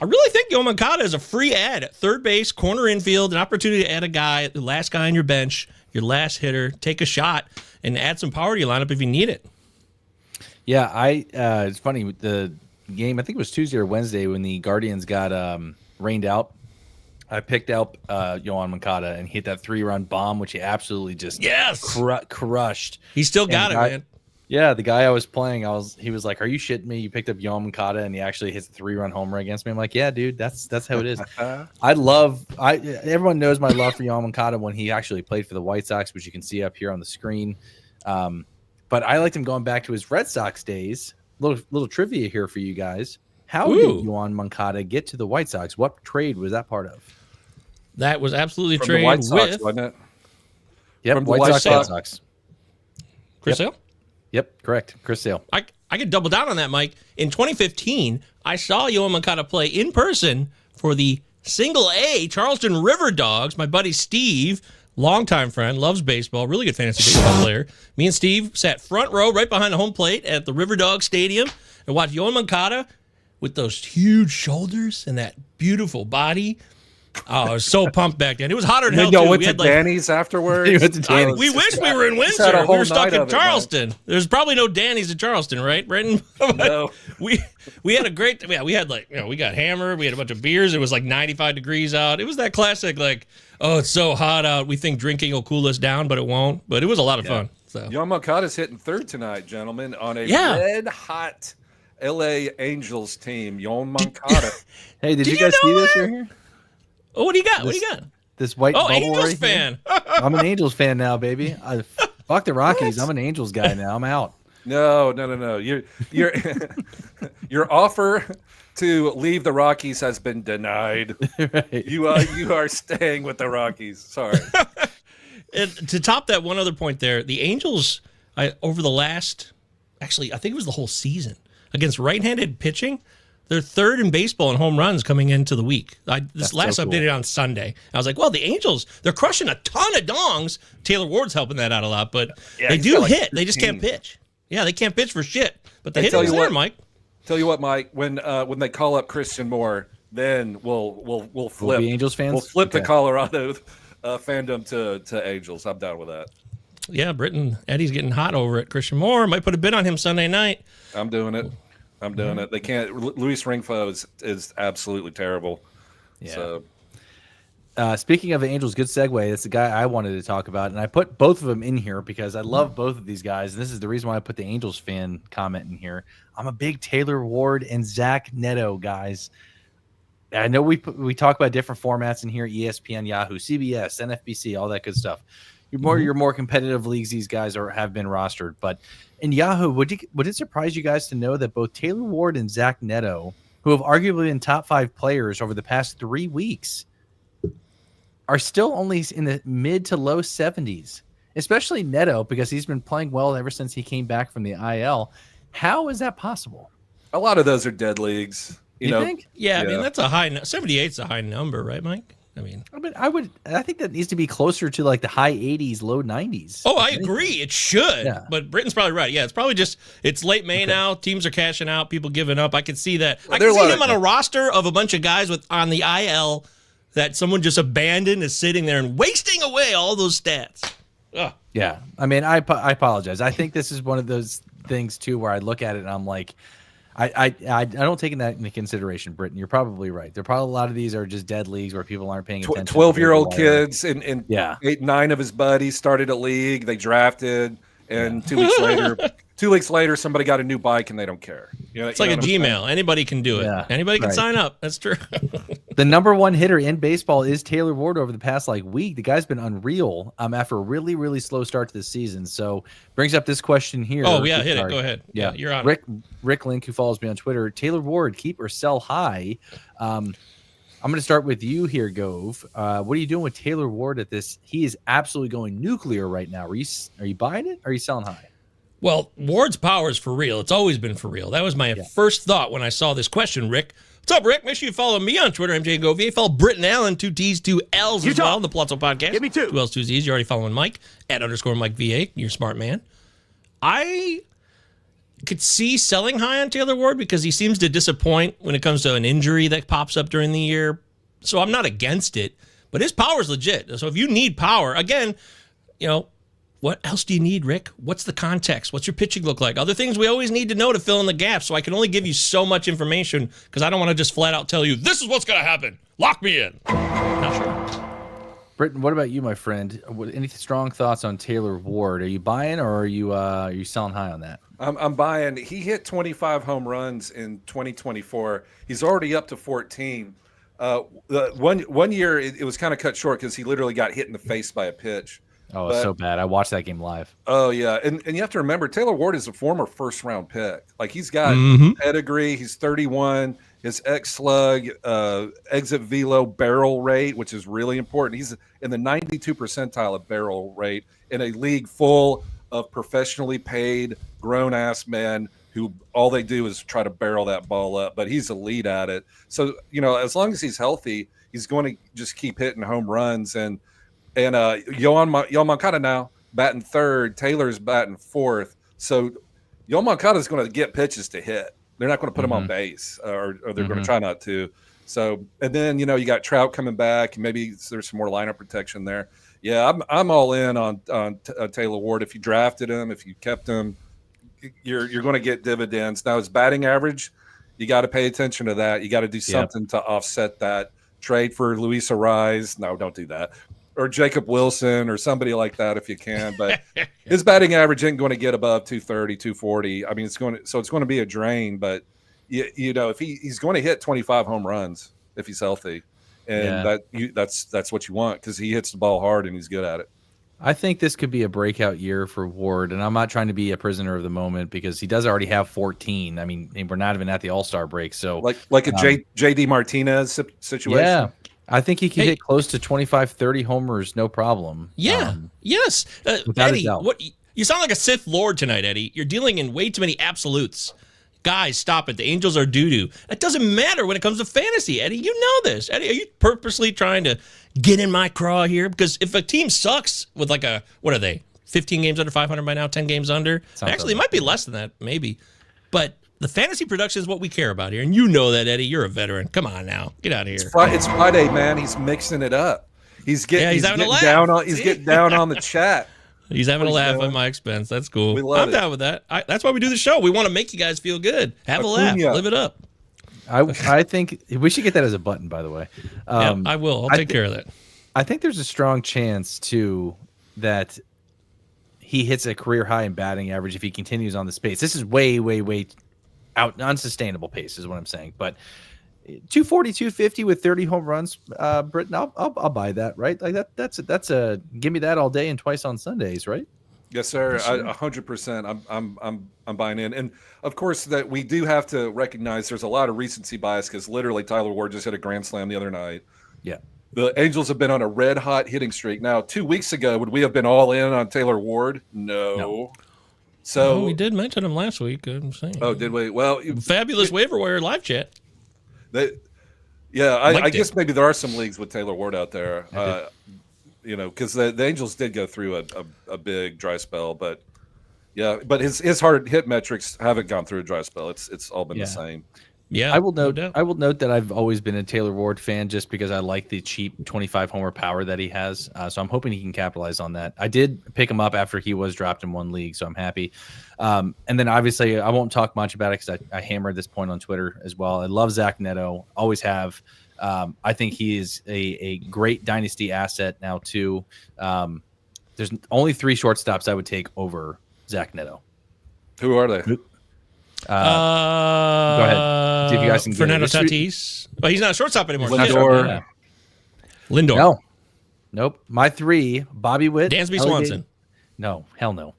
I really think Yoan Moncada is a free ad at third base, corner infield, an opportunity to add a guy, the last guy on your bench, your last hitter, take a shot, and add some power to your lineup if you need it. Yeah, it's funny with the game. I think it was Tuesday or Wednesday when the Guardians got rained out. I picked up Yoan Moncada and hit that 3-run bomb, which he absolutely just crushed. He still got it, man. Yeah, the guy I was playing, he was like, "Are you shitting me? You picked up Yoan Moncada and he actually hits a 3-run homer against me." I'm like, "Yeah, dude, that's how it is." Everyone knows my love for Yoan Moncada when he actually played for the White Sox, which you can see up here on the screen. But I liked him going back to his Red Sox days. Little trivia here for you guys. How did Yoan Moncada get to the White Sox? What trade was that part of? That was absolutely From trade the White Sox, with. wasn't it? Yep, From the White Sox. Chris Sale? Yep, correct. Chris Sale. I could double down on that, Mike. In 2015, I saw Yoan Moncada play in person for the Single-A Charleston River Dogs. My buddy Steve, longtime friend, loves baseball, really good fantasy baseball player. Me and Steve sat front row right behind the home plate at the River Dog Stadium and watched Yoan Moncada with those huge shoulders and that beautiful body Oh, I was so pumped back then. It was hotter than And hell, then y'all too. went We to had, like, Danny's afterwards. You went to Danny's. we wish we were in Just had a Windsor. We whole were stuck night in of it, man. Charleston. There's probably no Danny's in Charleston, right, Britton? No. we had a great. Yeah, we had we got hammered. We had a bunch of beers. It was like 95 degrees out. It was that classic like, oh, it's so hot out. We think drinking will cool us down, but it won't. But it was a lot of fun. So Yoan Moncada's hitting third tonight, gentlemen, on a red hot LA Angels team. Yoan Moncada. Hey, did you you guys see know this that? right here? oh, what do you got? What do you got? This white Oh, bubble Angels right here? fan. I'm an Angels fan now, baby. Fuck the Rockies. I'm an Angels guy now. I'm out. No. Your your offer to leave the Rockies has been denied. Right. You are staying with the Rockies. Sorry. And to top that, one other point there, the Angels, over the last, actually, I think it was the whole season, against right-handed pitching, they're third in baseball in home runs coming into the week. This last so cool. updated on Sunday. I was like, well, the Angels, they're crushing a ton of dongs. Taylor Ward's helping that out a lot, but Yeah, they he's do got like hit. They just can't 15. pitch. Yeah, they can't pitch for shit, but the Hey, hitting tell is you there, what. Mike. Tell you what, Mike. When they call up Christian Moore, then we'll flip. We'll be Angels fans? We'll flip the Okay. Colorado fandom to Angels. I'm down with that. Yeah, Britton, Eddie's getting hot over it. Christian Moore might put a bid on him Sunday night. I'm doing it. They can't. Luis Ringfo is absolutely terrible. Yeah. So Speaking of the Angels, good segue. It's the guy I wanted to talk about, and I put both of them in here because I love both of these guys. And this is the reason why I put the Angels fan comment in here. I'm a big Taylor Ward and Zach Neto guys. I know we talk about different formats in here: ESPN, Yahoo, CBS, NFBC, all that good stuff. Your more competitive leagues, these guys have been rostered. But in Yahoo, would it surprise you guys to know that both Taylor Ward and Zach Neto, who have arguably been top 5 players over the past 3 weeks, are still only in the mid to low 70s, especially Neto, because he's been playing well ever since he came back from the IL. How is that possible? a lot of those are dead leagues. You know, think? Yeah, I Yeah. mean, that's a high 78's a high number, right, Mike? I mean, I think that needs to be closer to like the high 80s, low 90s. oh, I agree. It should. Yeah. But Britton's probably right. Yeah, it's probably just, it's late May now. Teams are cashing out. People giving up. I can see that. I there can are a see lot him of- on a roster of a bunch of guys on the IL that someone just abandoned is sitting there and wasting away all those stats. Ugh. Yeah, I mean, I apologize. I think this is one of those things too where I look at it and I'm like, I don't take that into consideration, Britton. You're probably right. There are probably a lot of these are just dead leagues where people aren't paying attention. 12-year-old kids and Yeah. 8-9 of his buddies started a league. They drafted, and 2 weeks later, somebody got a new bike and they don't care. It's like a Gmail. Anybody can do it. Yeah, Anybody can right. sign up. That's true. The number one hitter in baseball is Taylor Ward over the past week. The guy's been unreal after a really, really slow start to the season. So brings up this question here. Oh, yeah, hit it. Go ahead. Yeah, you're on it. Rick Link, who follows me on Twitter. Taylor Ward, keep or sell high. I'm going to start with you here, Gove. What are you doing with Taylor Ward at this? He is absolutely going nuclear right now. Are you buying it or are you selling high? Well, Ward's power is for real. It's always been for real. That was my first thought when I saw this question, Rick. What's up, Rick? Make sure you follow me on Twitter, MJ Govier. Follow Britton Allan, 2 T's, 2 L's as well, on the Pallazzo podcast. Give me 2. 2 L's, 2 Z's. You're already following Mike, @_Mike VA. You're a smart man. I could see selling high on Taylor Ward because he seems to disappoint when it comes to an injury that pops up during the year. So I'm not against it, but his power is legit. So if you need power, again, what else do you need, Rick? What's the context? What's your pitching look like? Other things we always need to know to fill in the gaps. So I can only give you so much information because I don't want to just flat out tell you, this is what's going to happen. Lock me in. Not sure. Britton, what about you, my friend? Any strong thoughts on Taylor Ward? Are you buying or are you selling high on that? I'm buying. He hit 25 home runs in 2024. He's already up to 14. One year it was kind of cut short because he literally got hit in the face by a pitch. Oh, it's so bad. I watched that game live. Oh yeah, and you have to remember Taylor Ward is a former first-round pick. Like he's got pedigree. He's 31. His xSlug, exit velo barrel rate, which is really important. He's in the 92 percentile of barrel rate in a league full of professionally paid grown-ass men who all they do is try to barrel that ball up. But he's elite at it. So as long as he's healthy, he's going to just keep hitting home runs and. And Yoan Moncada now batting third. Taylor's batting fourth. So Yoan Moncada is going to get pitches to hit. They're not going to put him on base, or they're going to try not to. So, and then, you got Trout coming back, and maybe there's some more lineup protection there. Yeah, I'm all in on Taylor Ward. If you drafted him, if you kept him, you're going to get dividends. Now, his batting average, you got to pay attention to that. You got to do something to offset that. Trade for Luis Ariz. No, don't do that. Or Jacob Wilson or somebody like that if you can. But his batting average ain't going to get above 230, 240. I mean, it's going to be a drain. But if he's going to hit 25 home runs if he's healthy, and that's what you want, because he hits the ball hard and he's good at it. I think this could be a breakout year for Ward, and I'm not trying to be a prisoner of the moment because he does already have 14. I mean, we're not even at the All-Star break, so like a JD Martinez situation. Yeah, I think he can hit close to 25, 30 homers, no problem. Yeah, yes. Eddie, what you sound like a Sith Lord tonight, Eddie. You're dealing in way too many absolutes. Guys, stop it. The Angels are doo-doo. It doesn't matter when it comes to fantasy, Eddie. You know this. Eddie, are you purposely trying to get in my craw here? Because if a team sucks with what are they, 15 games under 500 by now, 10 games under? Actually, it might be less than that, maybe. But the fantasy production is what we care about here. And you know that, Eddie. You're a veteran. Come on now. Get out of here. It's Friday, man. He's mixing it up. He's getting down on the chat. He's having a laugh at my expense. That's cool. I'm down with that. That's why we do the show. We want to make you guys feel good. Have a laugh. Live it up. I think we should get that as a button, by the way. I will. I'll take care of that. I think there's a strong chance, too, that he hits a career high in batting average if he continues on this pace. This is way, way, way unsustainable pace is what I'm saying. But 240, 250 with 30 home runs, Britton, I'll buy that, right? Like that's a give me that all day and twice on Sundays, right? Yes, sir. 100%. I'm buying in, and of course that we do have to recognize there's a lot of recency bias because literally Tyler Ward just hit a grand slam the other night. Yeah, the Angels have been on a red hot hitting streak. Now, 2 weeks ago, would we have been all in on Taylor Ward? No. So we did mention him last week. I'm saying. Oh, did we? Well, fabulous waiver wire live chat. I guess maybe there are some leagues with Taylor Ward out there. Because the Angels did go through a big dry spell, but his hard hit metrics haven't gone through a dry spell. It's all been the same. Yeah, I will note that I've always been a Taylor Ward fan just because I like the cheap 25 homer power that he has. So I'm hoping he can capitalize on that. I did pick him up after he was dropped in one league, so I'm happy. And then obviously I won't talk much about it because I hammered this point on Twitter as well. I love Zach Neto, always have. I think he is a great dynasty asset now too. There's only 3 shortstops I would take over Zach Neto. Who are they? Go ahead. See if you guys can get Fernando it. Tatis. But he's not a shortstop anymore. Lindor. Lindor. No. Nope. My 3, Bobby Witt. Dansby Swanson. No. Hell no.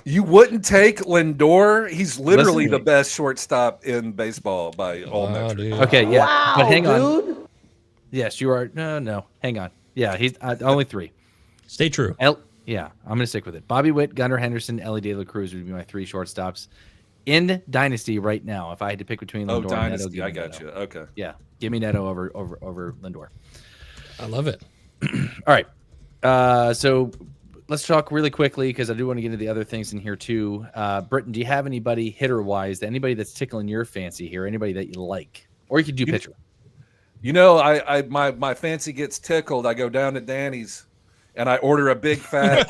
You wouldn't take Lindor? He's literally the best shortstop in baseball by all metrics. Dude. Okay, yeah. Wow, but hang dude. on. Yes, you are. No. Hang on. Yeah, he's only 3. Stay true. Yeah, I'm going to stick with it. Bobby Witt, Gunnar Henderson, Ellie De La Cruz would be my 3 shortstops in Dynasty right now. If I had to pick between Lindor and Neto, I got you. Okay. Yeah, give me Neto over Lindor. I love it. All right. So let's talk really quickly because I do want to get into the other things in here too. Britton, do you have anybody hitter-wise, anybody that's tickling your fancy here, anybody that you like? Or you could do pitcher. My fancy gets tickled. I go down to Danny's and I order a big fat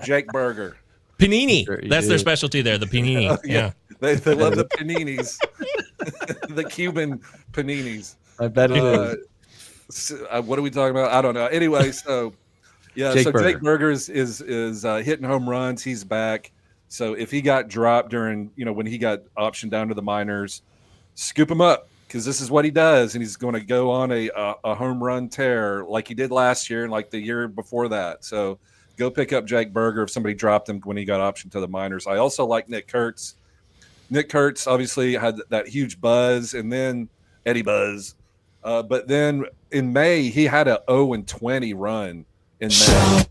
Jake burger. Panini. Sure, that's their specialty there, the panini. Yeah. They love the paninis. The Cuban paninis. I bet it is. What are we talking about? I don't know. Anyway, so Jake Burger is hitting home runs. He's back. So if he got dropped during, when he got optioned down to the minors, scoop him up because this is what he does, and he's going to go on a home run tear like he did last year and like the year before that. So go pick up Jake Burger if somebody dropped him when he got optioned to the minors. I also like Nick Kurtz. Nick Kurtz obviously had that huge buzz, and then Eddie Buzz. But then in May, he had a 0-20 run in May.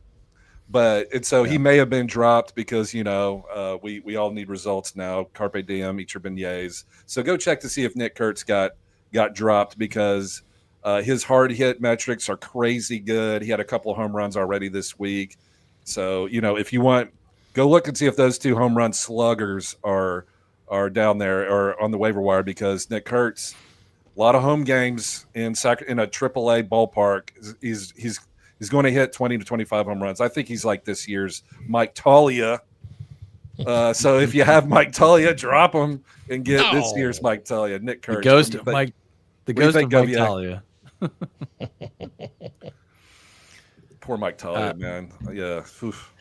So he may have been dropped because, we all need results now. Carpe diem, eat your beignets. So go check to see if Nick Kurtz got dropped because his hard hit metrics are crazy good. He had a couple of home runs already this week. So, if you want, go look and see if those 2 home run sluggers are are down there or on the waiver wire because Nick Kurtz, a lot of home games in a AAA ballpark. He's going to hit 20 to 25 home runs. I think he's like this year's Mike Toglia. So if you have Mike Toglia, drop him and get this year's Mike Toglia. Nick Kurtz. The ghost of Mike Toglia. Poor Mike Toglia, man. Yeah. Oof.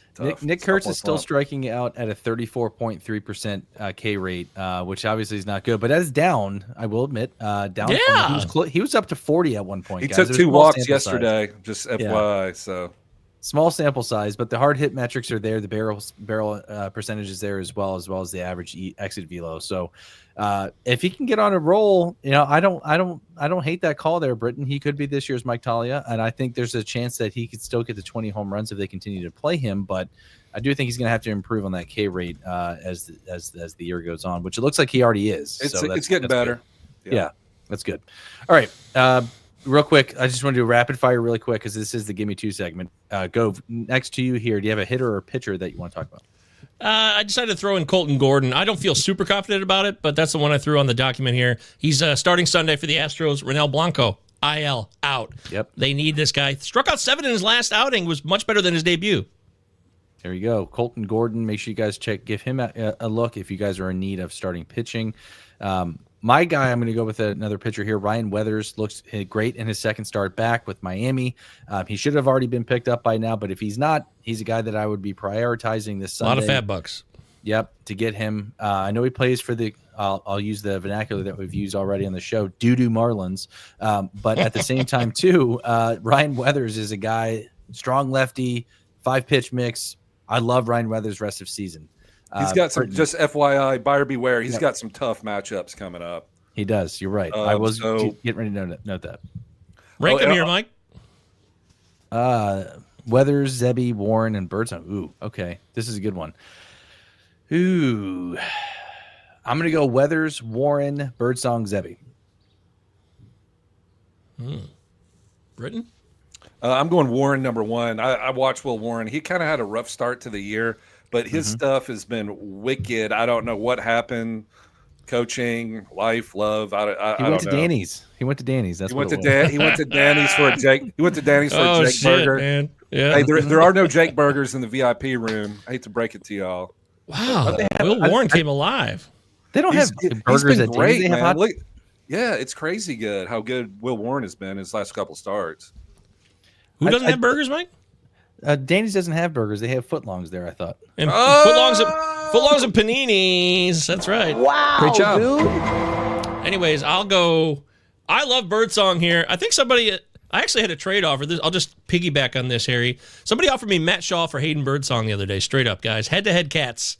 Nick Kurtz is still striking out at a 34.3% K rate, which obviously is not good, but that is down. I will admit, down. Yeah. He was up to 40 at one point. He guys. took 2 walks yesterday, just FYI. So small sample size, but the hard hit metrics are there. The barrel percentage is there as well as the average exit velo. So if he can get on a roll, I don't hate that call there, Britton. He could be this year's Mike Toglia, and I think there's a chance that he could still get to 20 home runs if they continue to play him. But I do think he's going to have to improve on that K rate as the year goes on, which it looks like he already is. It's getting better. Yeah, that's good. All right. Real quick, I just want to do rapid fire really quick because this is the Give Me Two segment. Go next to you here. Do you have a hitter or a pitcher that you want to talk about? I decided to throw in Colton Gordon. I don't feel super confident about it, but that's the one I threw on the document here. He's starting Sunday for the Astros. Renel Blanco, IL, out. Yep. They need this guy. Struck out 7 in his last outing. Was much better than his debut. There you go. Colton Gordon. Make sure you guys give him a look if you guys are in need of starting pitching. My guy, I'm going to go with another pitcher here. Ryan Weathers looks great in his second start back with Miami. He should have already been picked up by now, but if he's not, he's a guy that I would be prioritizing this Sunday. A lot of fat bucks. Yep, to get him. I know he plays for the I'll use the vernacular that we've used already on the show, doo-doo Marlins. But at the same time, too, Ryan Weathers is a guy, strong lefty, 5-pitch mix. I love Ryan Weathers rest of season. He's got some, just FYI, buyer beware. He's got some tough matchups coming up. He does. You're right. I was getting ready to note that. Rank him here, Mike. Weathers, Zebby, Warren, and Birdsong. Ooh, okay. This is a good one. Ooh. I'm going to go Weathers, Warren, Birdsong, Zebby. Britton? I'm going Warren number 1. I watched Will Warren. He kind of had a rough start to the year, but his stuff has been wicked. I don't know what happened. Coaching, life, love. I don't know. Danny's. He went to Danny's. That's he went to Danny's for a Jake. He went to Danny's for a Jake burger. Man. Yeah. Hey, there are no Jake burgers in the VIP room. I hate to break it to y'all. Wow. Will Warren came alive. They don't have burgers at great, Danny's. man. Look, yeah, it's crazy good how good Will Warren has been his last couple starts. Who doesn't have burgers, Mike? Danny's doesn't have burgers. They have footlongs there, I thought. And footlongs and paninis. That's right. Wow, great job, dude. Anyways, I'll go. I love Birdsong here. I think I actually had a trade offer. I'll just piggyback on this, Harry. Somebody offered me Matt Shaw for Hayden Birdsong the other day. Straight up, guys. Head-to-head Cats.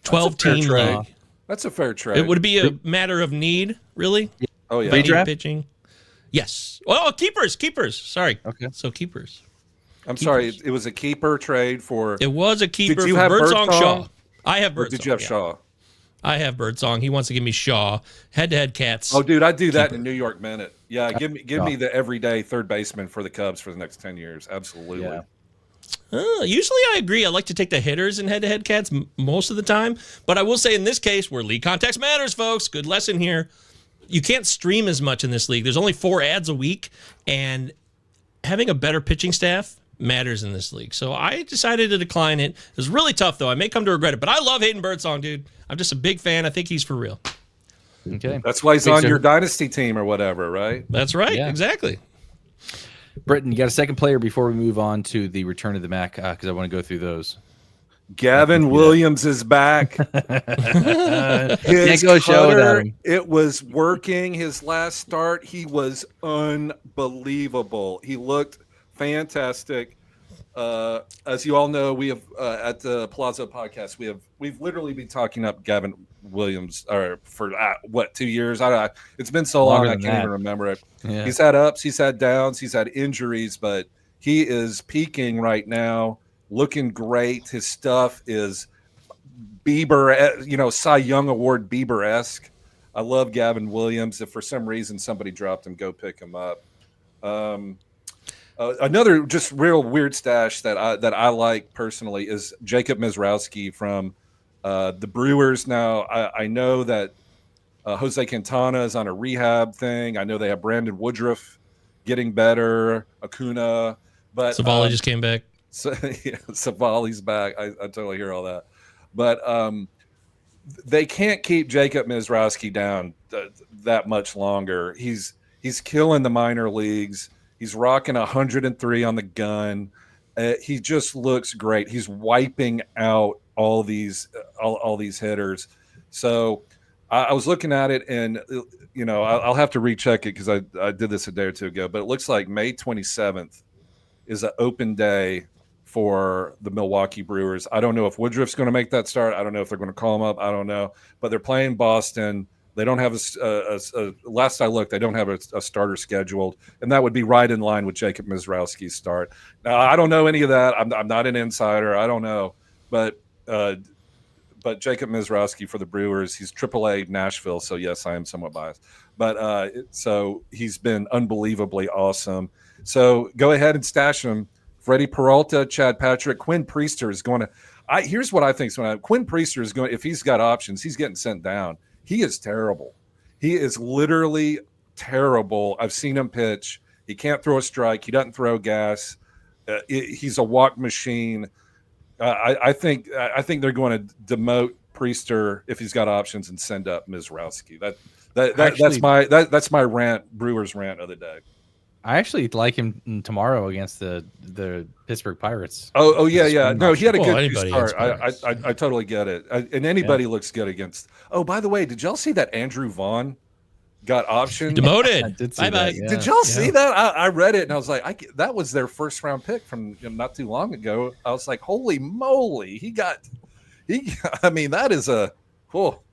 12-team league. That's a fair trade. It would be a matter of need, really. Oh, yeah. If I need pitching. Yes. Oh, keepers. Sorry. Okay. So keepers. I'm sorry. It was a keeper trade for. It was a keeper. Did you for have Birdsong Shaw? I have Or Birdsong. did you have Shaw? I have Birdsong. He wants to give me Shaw. Head-to-head Cats. Oh, dude, I'd do that in a New York minute. Yeah, give me the everyday third baseman for the Cubs for the next 10 years. Absolutely. Yeah. Usually I agree. I like to take the hitters in head-to-head Cats most of the time. But I will say in this case, where league context matters, folks, good lesson here. You can't stream as much in this league. There's only 4 ads a week, and having a better pitching staff matters in this league. So I decided to decline it. It was really tough, though. I may come to regret it. But I love Hayden Birdsong, dude. I'm just a big fan. I think he's for real. Okay. That's why he's on your dynasty team or whatever, right? That's right. Yeah. Exactly. Britton, you got a second player before we move on to the return of the Mac because I want to go through those. Gavin Williams is back. Can't go show without him. It was working. His last start, he was unbelievable. He looked fantastic. As you all know, we have at the Pallazzo podcast, we've literally been talking up Gavin Williams for 2 years? It's been so long I can't even remember it. Yeah. He's had ups, he's had downs, he's had injuries, but he is peaking right now, looking great. His stuff is Bieber, Cy Young Award Bieber-esque. I love Gavin Williams. If for some reason somebody dropped him, go pick him up. Another just real weird stash that I like personally is Jacob Mizrowski from The Brewers now, I know that Jose Quintana is on a rehab thing. I know they have Brandon Woodruff getting better, Acuna, but Savali just came back. So yeah, Savali's back. I totally hear all that, but they can't keep Jacob Mizrowski down that much longer. He's killing the minor leagues. He's rocking 103 on the gun. He just looks great. He's wiping out all these hitters. So I was looking at it, and I'll have to recheck it because I did this a day or two ago. But it looks like May 27th is an open day for the Milwaukee Brewers. I don't know if Woodruff's going to make that start. I don't know if they're going to call him up. I don't know. But they're playing Boston. They don't have last I looked, they don't have a starter scheduled, and that would be right in line with Jacob Mizrowski's start. Now, I don't know any of that. I'm not an insider. I don't know, but Jacob Mizrowski for the Brewers, he's AAA Nashville, so yes, I am somewhat biased. But so he's been unbelievably awesome. So go ahead and stash him. Freddie Peralta, Chad Patrick, Quinn Priester is going to. Here's what I think. Quinn Priester is going. If he's got options, he's getting sent down. He is terrible. He is literally terrible. I've seen him pitch. He can't throw a strike. He doesn't throw gas. He's a walk machine. I think they're going to demote Priester if he's got options and send up Mizrowski. That's my rant, Brewers rant of the day. I actually like him tomorrow against the Pittsburgh Pirates. Oh yeah. No, he had a good start. I totally get it. And anybody looks good against. Oh, by the way, did y'all see that Andrew Vaughn got optioned? Demoted. Bye-bye. Yeah. Did y'all see that? I read it and I was like, that was their first round pick from not too long ago. I was like, holy moly, I mean, that is a cool.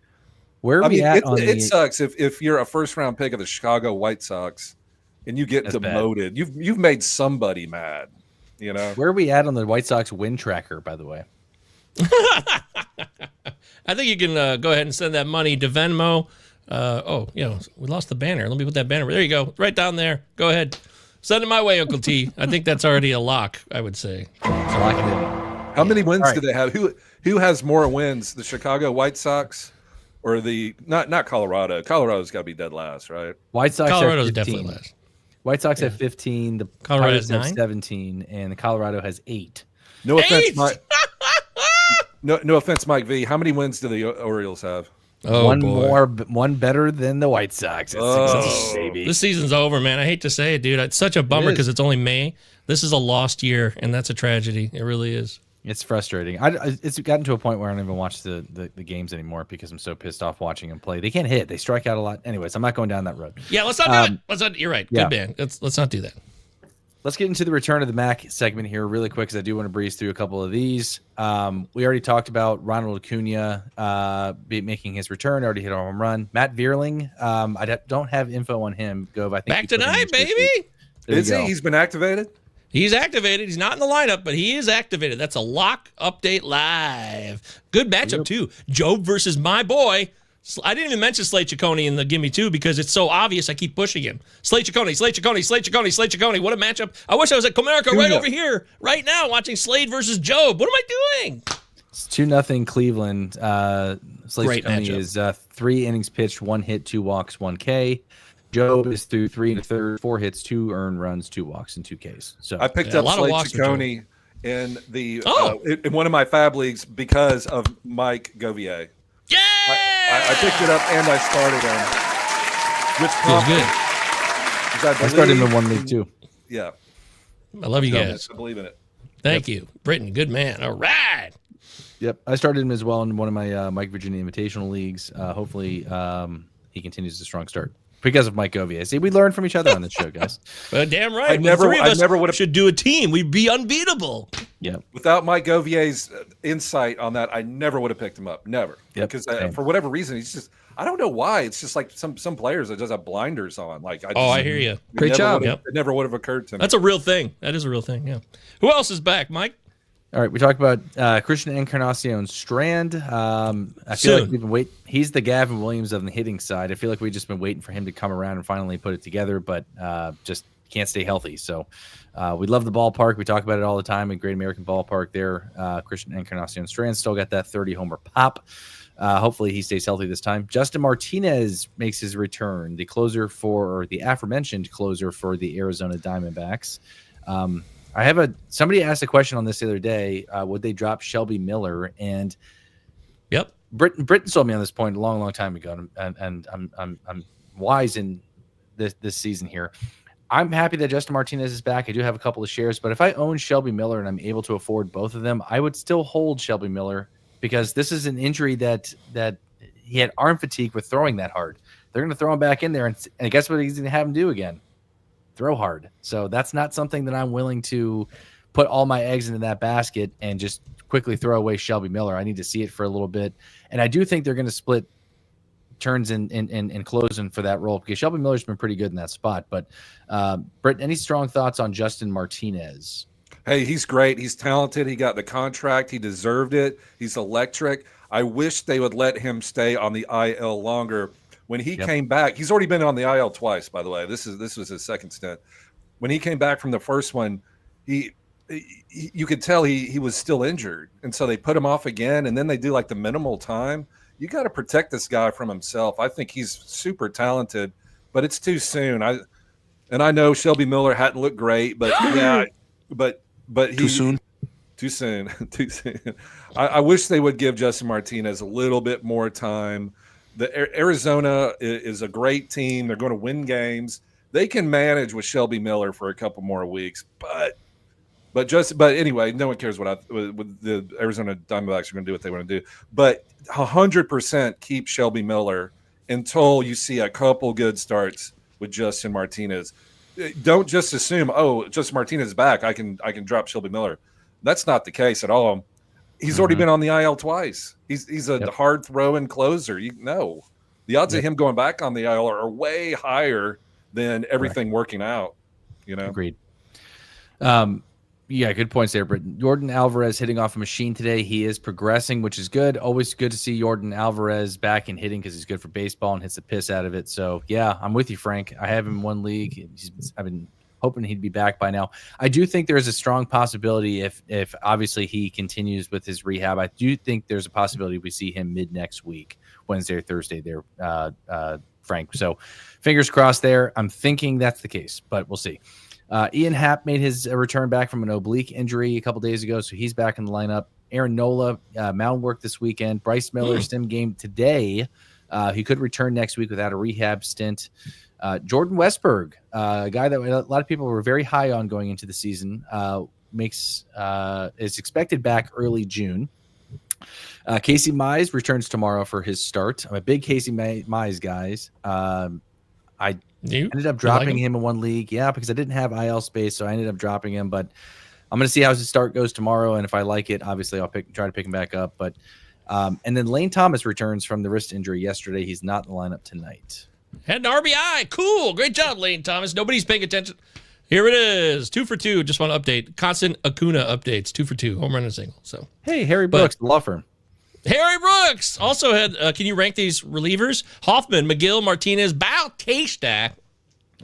Where are we at on it sucks if you're a first round pick of the Chicago White Sox and you get demoted. Bad. You've made somebody mad, Where are we at on the White Sox win tracker, by the way? I think you can go ahead and send that money to Venmo. We lost the banner. Let me put that banner. There you go. Right down there. Go ahead. Send it my way, Uncle T. I think that's already a lock, I would say. How many wins do they have? Who has more wins, the Chicago White Sox or the not Colorado? Colorado's got to be dead last, right? White Sox Colorado's definitely last. White Sox have 15, the Pirates have 17, and the Colorado has 8. No offense, Mike. No offense, Mike V. How many wins do the Orioles have? Oh, one better than the White Sox. Baby. This season's over, man. I hate to say it, dude. It's such a bummer because it's only May. This is a lost year, and that's a tragedy. It really is. It's frustrating. It's gotten to a point where I don't even watch the games anymore because I'm so pissed off watching them play. They can't hit. They strike out a lot. Anyways, I'm not going down that road. Yeah, let's not do it. You're right. Good man. Let's not do that. Let's get into the return of the Mac segment here really quick because I do want to breeze through a couple of these. We already talked about Ronald Acuna making his return. Already hit a home run. Matt Vierling. I don't have info on him. Gove, I think back tonight, baby. Is he? He's been activated. He's activated. He's not in the lineup, but he is activated. That's a lock update live. Good matchup, too. Job versus my boy. I didn't even mention Slade Ciccone in the Gimme 2 because it's so obvious I keep pushing him. Slade Ciccone. What a matchup. I wish I was at Comerica right over here, right now, watching Slade versus Job. What am I doing? It's 2-0 Cleveland. Slade Great Ciccone matchup. is 3 innings pitched, 1 hit, 2 walks, 1 K. Job is through 3 1/3, 4 hits, 2 earned runs, 2 walks, and 2 Ks. So I picked up Slade Ciccone in the in one of my fab leagues because of Mike Govier. Yeah, I picked it up and I started him. Which feels good. I started him in one league too. Yeah, I love you guys. I believe in it. Thank you, Britton. Good man. All right. Yep, I started him as well in one of my Mike Virginia Invitational leagues. Hopefully, he continues a strong start because of Mike Govier. See, we learn from each other on this show, guys. Damn right. I never would have should do a team. We'd be unbeatable. Yeah. Without Mike Govier's insight on that, I never would have picked him up. Never. Yep. Because for whatever reason, he's just. I don't know why. It's just like some players that just have blinders on. Like I hear you. Great job. It never would have occurred to me. That's a real thing. That is a real thing. Yeah. Who else is back, Mike? All right, we talked about Christian Encarnacion Strand. I feel like we've been waiting. He's the Gavin Williams of the hitting side. I feel like we've just been waiting for him to come around and finally put it together, but just can't stay healthy. So we love the ballpark. We talk about it all the time. A Great American Ballpark there. Christian Encarnacion Strand still got that 30-homer pop. Hopefully he stays healthy this time. Justin Martinez makes his return, the aforementioned closer for the Arizona Diamondbacks. Somebody asked a question on this the other day. Would they drop Shelby Miller? And Yep. Britton sold me on this point a long, long time ago, and I'm wise in this season here. I'm happy that Justin Martinez is back. I do have a couple of shares, but if I own Shelby Miller and I'm able to afford both of them, I would still hold Shelby Miller because this is an injury that he had arm fatigue with throwing that hard. They're going to throw him back in there, and guess what he's going to have him do again? Throw hard. So that's not something that I'm willing to put all my eggs into that basket and just quickly throw away Shelby Miller. I need to see it for a little bit. And I do think they're going to split turns in closing for that role because Shelby Miller's been pretty good in that spot. But Britt, any strong thoughts on Justin Martinez? Hey, he's great. He's talented. He got the contract. He deserved it. He's electric. I wish they would let him stay on the IL longer. When he came back, he's already been on the IL twice, by the way. This was his second stint. When he came back from the first one, you could tell he was still injured. And so they put him off again, and then they do like the minimal time. You got to protect this guy from himself. I think he's super talented, but it's too soon. I know Shelby Miller hadn't looked great, but but too soon. Too soon. Too soon. I wish they would give Justin Martinez a little bit more time. The Arizona is a great team. They're going to win games. They can manage with Shelby Miller for a couple more weeks, but anyway, no one cares what the Arizona Diamondbacks are going to do what they want to do. But 100% keep Shelby Miller until you see a couple good starts with Justin Martinez. Don't just assume, Justin Martinez is back, I can drop Shelby Miller. That's not the case at all. He's already been on the IL twice. He's a hard throwing closer. The odds of him going back on the IL are way higher than everything working out. Agreed. Yeah, good points there, but Yordan Alvarez hitting off a machine today. He is progressing, which is good. Always good to see Yordan Alvarez back and hitting because he's good for baseball and hits the piss out of it. So, yeah, I'm with you, Frank. I have him in one league. I've been hoping he'd be back by now. I do think there's a strong possibility if obviously he continues with his rehab. I do think there's a possibility we see him mid next week, Wednesday or Thursday there, Frank. So, fingers crossed there. I'm thinking that's the case, but we'll see. Ian Happ made his return back from an oblique injury a couple days ago, so he's back in the lineup. Aaron Nola, mound work this weekend. Bryce Miller, stem game today. He could return next week without a rehab stint. Jordan Westberg, a guy that a lot of people were very high on going into the season, is expected back early June. Casey Mize returns tomorrow for his start. I'm a big Casey Mize guys. I ended up dropping him in one league. Yeah, because I didn't have IL space, so I ended up dropping him. But I'm going to see how his start goes tomorrow, and if I like it, obviously I'll try to pick him back up. But and then Lane Thomas returns from the wrist injury yesterday. He's not in the lineup tonight. Had an RBI. Cool. Great job, Lane Thomas. Nobody's paying attention. Here it is. 2 for 2. Just want to update. Constant Acuna updates. 2 for 2. Home run and single. So hey, Harry Brooks, the law firm. Harry Brooks also had, can you rank these relievers? Hoffman, McGill, Martinez, Bautista.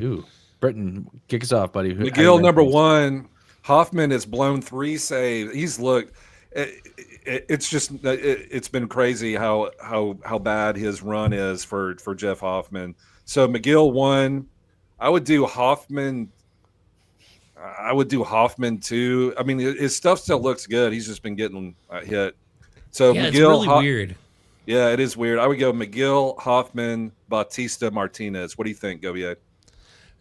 Ooh, Britton, kick us off, buddy. McGill, number 1. Hoffman has blown 3 saves. He's looked, it's been crazy how bad his run is for Jeff Hoffman. So McGill 1. I would do Hoffman 2. I mean, his stuff still looks good. He's just been getting hit. So yeah, McGill, it's really weird. Yeah, it is weird. I would go McGill, Hoffman, Bautista, Martinez. What do you think, Govier?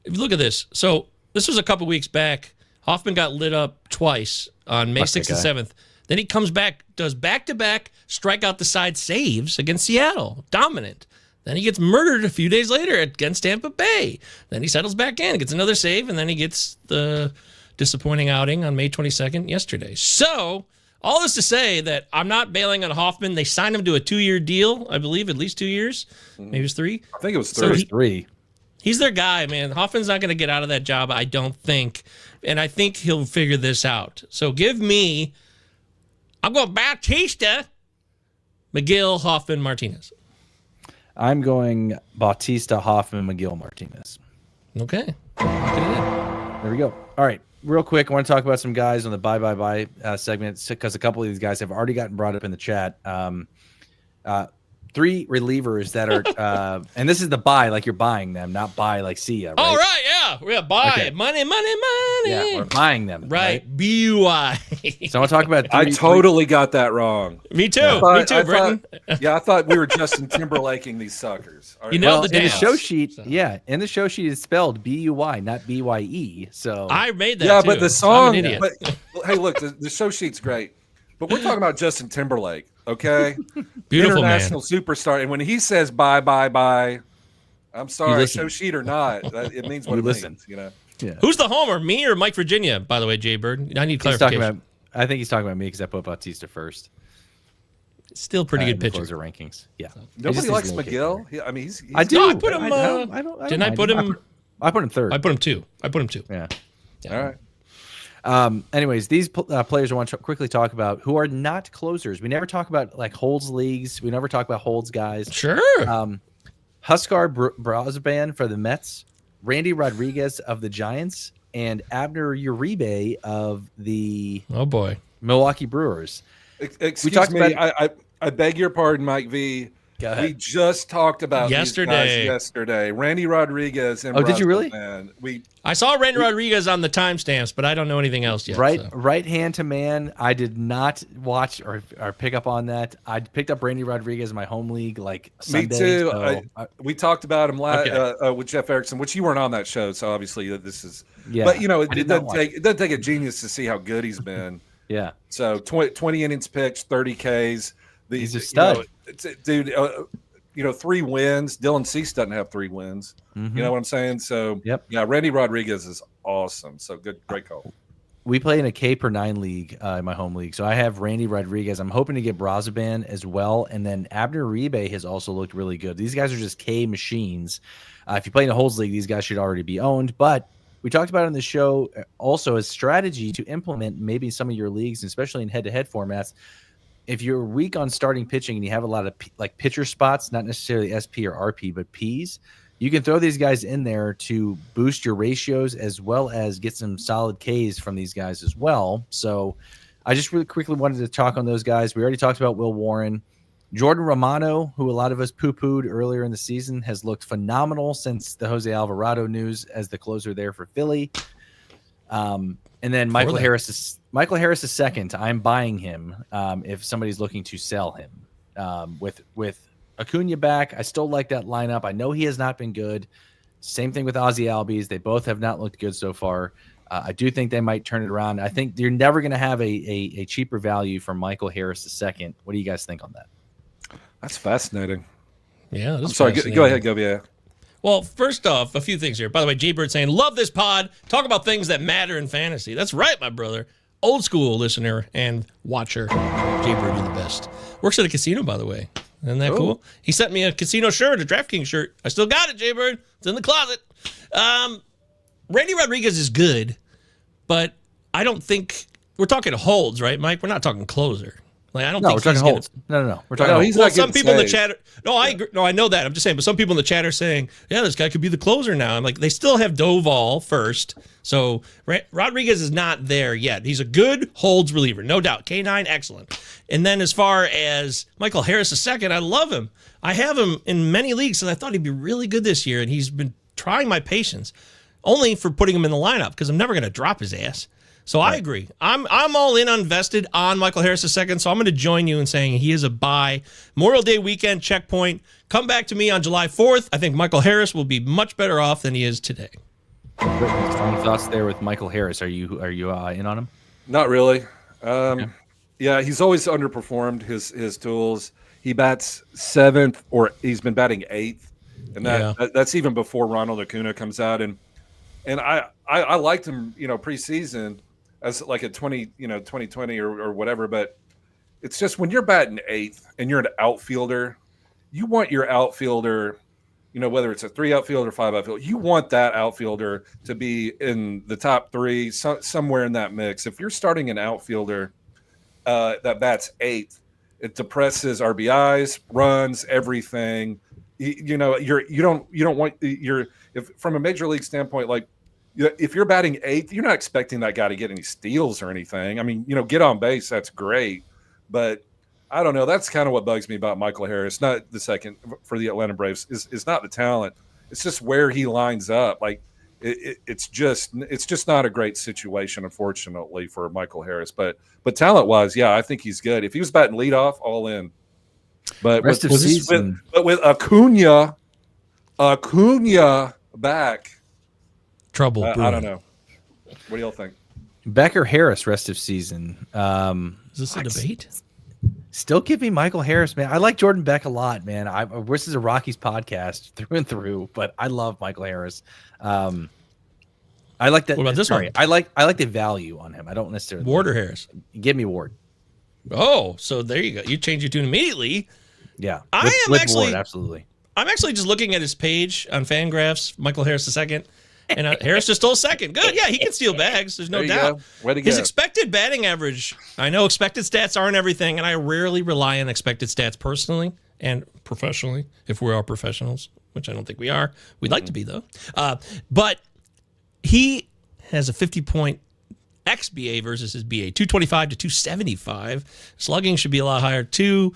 If you look at this, so this was a couple weeks back. Hoffman got lit up twice on May 6th and 7th. Then he comes back, does back-to-back strikeout the side saves against Seattle. Dominant. Then he gets murdered a few days later against Tampa Bay. Then he settles back in, gets another save, and then he gets the disappointing outing on May 22nd yesterday. So all this to say that I'm not bailing on Hoffman. They signed him to a 2-year deal, I believe, at least 2 years. Maybe it was 3. I think it was 3. So 3. He's their guy, man. Hoffman's not going to get out of that job, I don't think. And I think he'll figure this out. So I'm going Bautista, McGill, Hoffman, Martinez. I'm going Bautista, Hoffman, McGill, Martinez. Okay. Lock it in. There we go. All right. Real quick, I want to talk about some guys on the buy segment because a couple of these guys have already gotten brought up in the chat. 3 relievers that are, and this is the buy, like you're buying them, not buy like see ya. Right? All right, yeah, we're gonna buy Okay. money. Yeah, we're buying them. Right, BUI. So I want to talk about. I totally got that wrong. Me too. I thought- Britton. Yeah, I thought we were Justin Timberlaking these suckers. All right. You know the in the dance. show sheet, So. yeah, in the show sheet it's spelled BUY, not BYE. So I made that. Yeah, too. but the So I'm song. an idiot. But, hey, look, the show sheet's great, but we're talking about Justin Timberlake, okay? Beautiful International man. superstar, and when he says bye, I'm sorry, listen. show sheet or not, it means what You it listen. means. You know, yeah. Who's the homer, me or Mike Virginia? By the way, Jay Bird. I need He's talking clarification. about. I think he's talking about me because I put Bautista first. Still pretty in good the pitcher. closer rankings. Yeah. nobody likes He's a little McGill. kicker. I mean, he's I do. No, I put him. I don't Didn't I mind put him? I put him third. I put him 2. Yeah. all right. Anyways, these players I want to quickly talk about who are not closers. We never talk about like holds leagues. We never talk about holds guys. Sure. Huskar Brazaban for the Mets, Randy Rodriguez of the Giants, and Abner Uribe of the Oh boy. Milwaukee Brewers. Excuse talked me. about- I beg your pardon, Mike V. Go ahead. We just talked about these Yesterday. guys yesterday. Randy Rodriguez and Oh, did you really? Man, I saw Randy Rodriguez on the timestamps, but I don't know anything else yet. Right, so. right hand to man. I did not watch or pick up on that. I picked up Randy Rodriguez in my home league like Sunday. me too. so We talked about him Okay. with Jeff Erickson, which you weren't on that show, so obviously this is. yeah, But you know, I it did not doesn't watch take it doesn't take a genius to see how good he's been. yeah. So 20 innings pitched, 30 Ks. He's a stud. Dude. 3 wins. Dylan Cease doesn't have 3 wins. Mhm. You know what I'm saying? So Yep. yeah, Randy Rodriguez is awesome. So great call. We play in a K per 9 league in my home league. So I have Randy Rodriguez. I'm hoping to get Brazaban as well. And then Abner Uribe has also looked really good. These guys are just K machines. If you play in a holds league, these guys should already be owned. But we talked about it on the show also as strategy to implement maybe some of your leagues, especially in head-to-head formats. If you're weak on starting pitching and you have a lot of like pitcher spots, not necessarily SP or RP, but Ps, you can throw these guys in there to boost your ratios as well as get some solid Ks from these guys as well. So I just really quickly wanted to talk on those guys. We already talked about Will Warren. Jordan Romano, who a lot of us poo-pooed earlier in the season, has looked phenomenal since the Jose Alvarado news as the closer there for Philly. And then Michael Harris is second. I'm buying him if somebody's looking to sell him. With Acuna back, I still like that lineup. I know he has not been good. Same thing with Ozzy Albies. They both have not looked good so far. I do think they might turn it around. I think you're never going to have a cheaper value for Michael Harris II. What do you guys think on that? That's fascinating. Yeah. I'm sorry. Go ahead, Govier. Well, first off, a few things here. By the way, Jay Bird saying, love this pod. Talk about things that matter in fantasy. That's right, my brother. Old school listener and watcher. Jay Bird, you're the best. Works at a casino, by the way. Isn't that cool? He sent me a casino shirt, a DraftKings shirt. I still got it, Jay Bird. It's in the closet. Randy Rodriguez is good, but I don't think we're talking holds, right, Mike? We're not talking closer. Like I don't think we're talking he's holds. No. We're talking. He's well, not some getting people in the saved. chat. No, I agree. No, I know that. I'm just saying. But some people in the chat are saying, "Yeah, this guy could be the closer now." I'm like, they still have Doval first, so Rodriguez is not there yet. He's a good holds reliever, no doubt. K9, excellent. And then as far as Michael Harris II, I love him. I have him in many leagues, and I thought he'd be really good this year. And he's been trying my patience, only for putting him in the lineup because I'm never going to drop his ass. So I agree. I'm all in invested on Michael Harris II, so I'm going to join you in saying he is a buy. Memorial Day weekend checkpoint. Come back to me on July 4th. I think Michael Harris will be much better off than he is today. Strong thoughts there with Michael Harris. Are you in on him? Not really. Yeah, he's always underperformed his tools. He bats 7th, or he's been batting 8th, and that's even before Ronald Acuna comes out. And I liked him, preseason as like a 2020 or whatever. But it's just when you're batting 8th and you're an outfielder, you want your outfielder, whether it's a 3 outfielder or 5 outfielder, you want that outfielder to be in the top 3, somewhere in that mix. If you're starting an outfielder that bats 8th, it depresses RBIs, runs, everything. you know, you don't want if from a major league standpoint, like if you're batting eighth, you're not expecting that guy to get any steals or anything. I mean, you know, get on base, that's great, but I don't know. That's kind of what bugs me about Michael Harris. Not the second for the Atlanta Braves is not the talent. It's just where he lines up. Like it's just not a great situation, unfortunately, for Michael Harris. But talent wise, yeah, I think he's good. If he was batting leadoff, all in. But Rest of season. But with Acuna back, Trouble. I don't know. What do y'all think? Becker Harris rest of season. Is this a debate? Still give me Michael Harris, man. I like Jordan Beck a lot, man. This is a Rockies podcast through and through, but I love Michael Harris. I like that. What about this one? I like the value on him. I don't necessarily Ward or Harris? Give me Ward. Oh, so there you go. You change your tune immediately. Yeah, Ward, absolutely. I'm actually just looking at his page on Fangraphs. Michael Harris II. And Harris just stole second. Good. Yeah, he can steal bags. There's no doubt. His expected batting average, I know expected stats aren't everything, and I rarely rely on expected stats personally and professionally, if we are professionals, which I don't think we are. We'd like to be, though. But he has a 50-point XBA versus his BA, 225 to 275. Slugging should be a lot higher, too.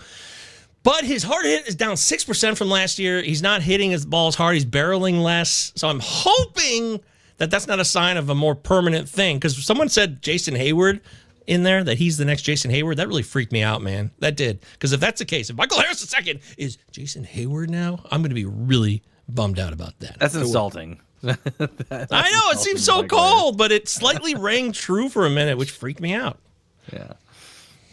But his hard hit is down 6% from last year. He's not hitting his balls hard. He's barreling less. So I'm hoping that that's not a sign of a more permanent thing. Because someone said Jason Hayward in there, that he's the next Jason Hayward. That really freaked me out, man. That did. Because if that's the case, if Michael Harris II is Jason Hayward now, I'm going to be really bummed out about that. That's insulting. I know. It seems so cold, but it slightly rang true for a minute, which freaked me out. Yeah.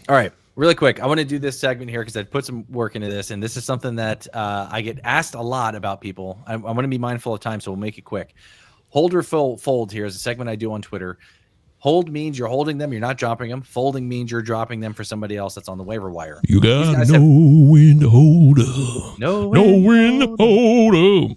All right. Really quick, I want to do this segment here because I put some work into this, and this is something that I get asked a lot about people. I want to be mindful of time, so we'll make it quick. Hold or fold here is a segment I do on Twitter. Hold means you're holding them, you're not dropping them. Folding means you're dropping them for somebody else that's on the waiver wire. You got no when to hold up. No when to hold up.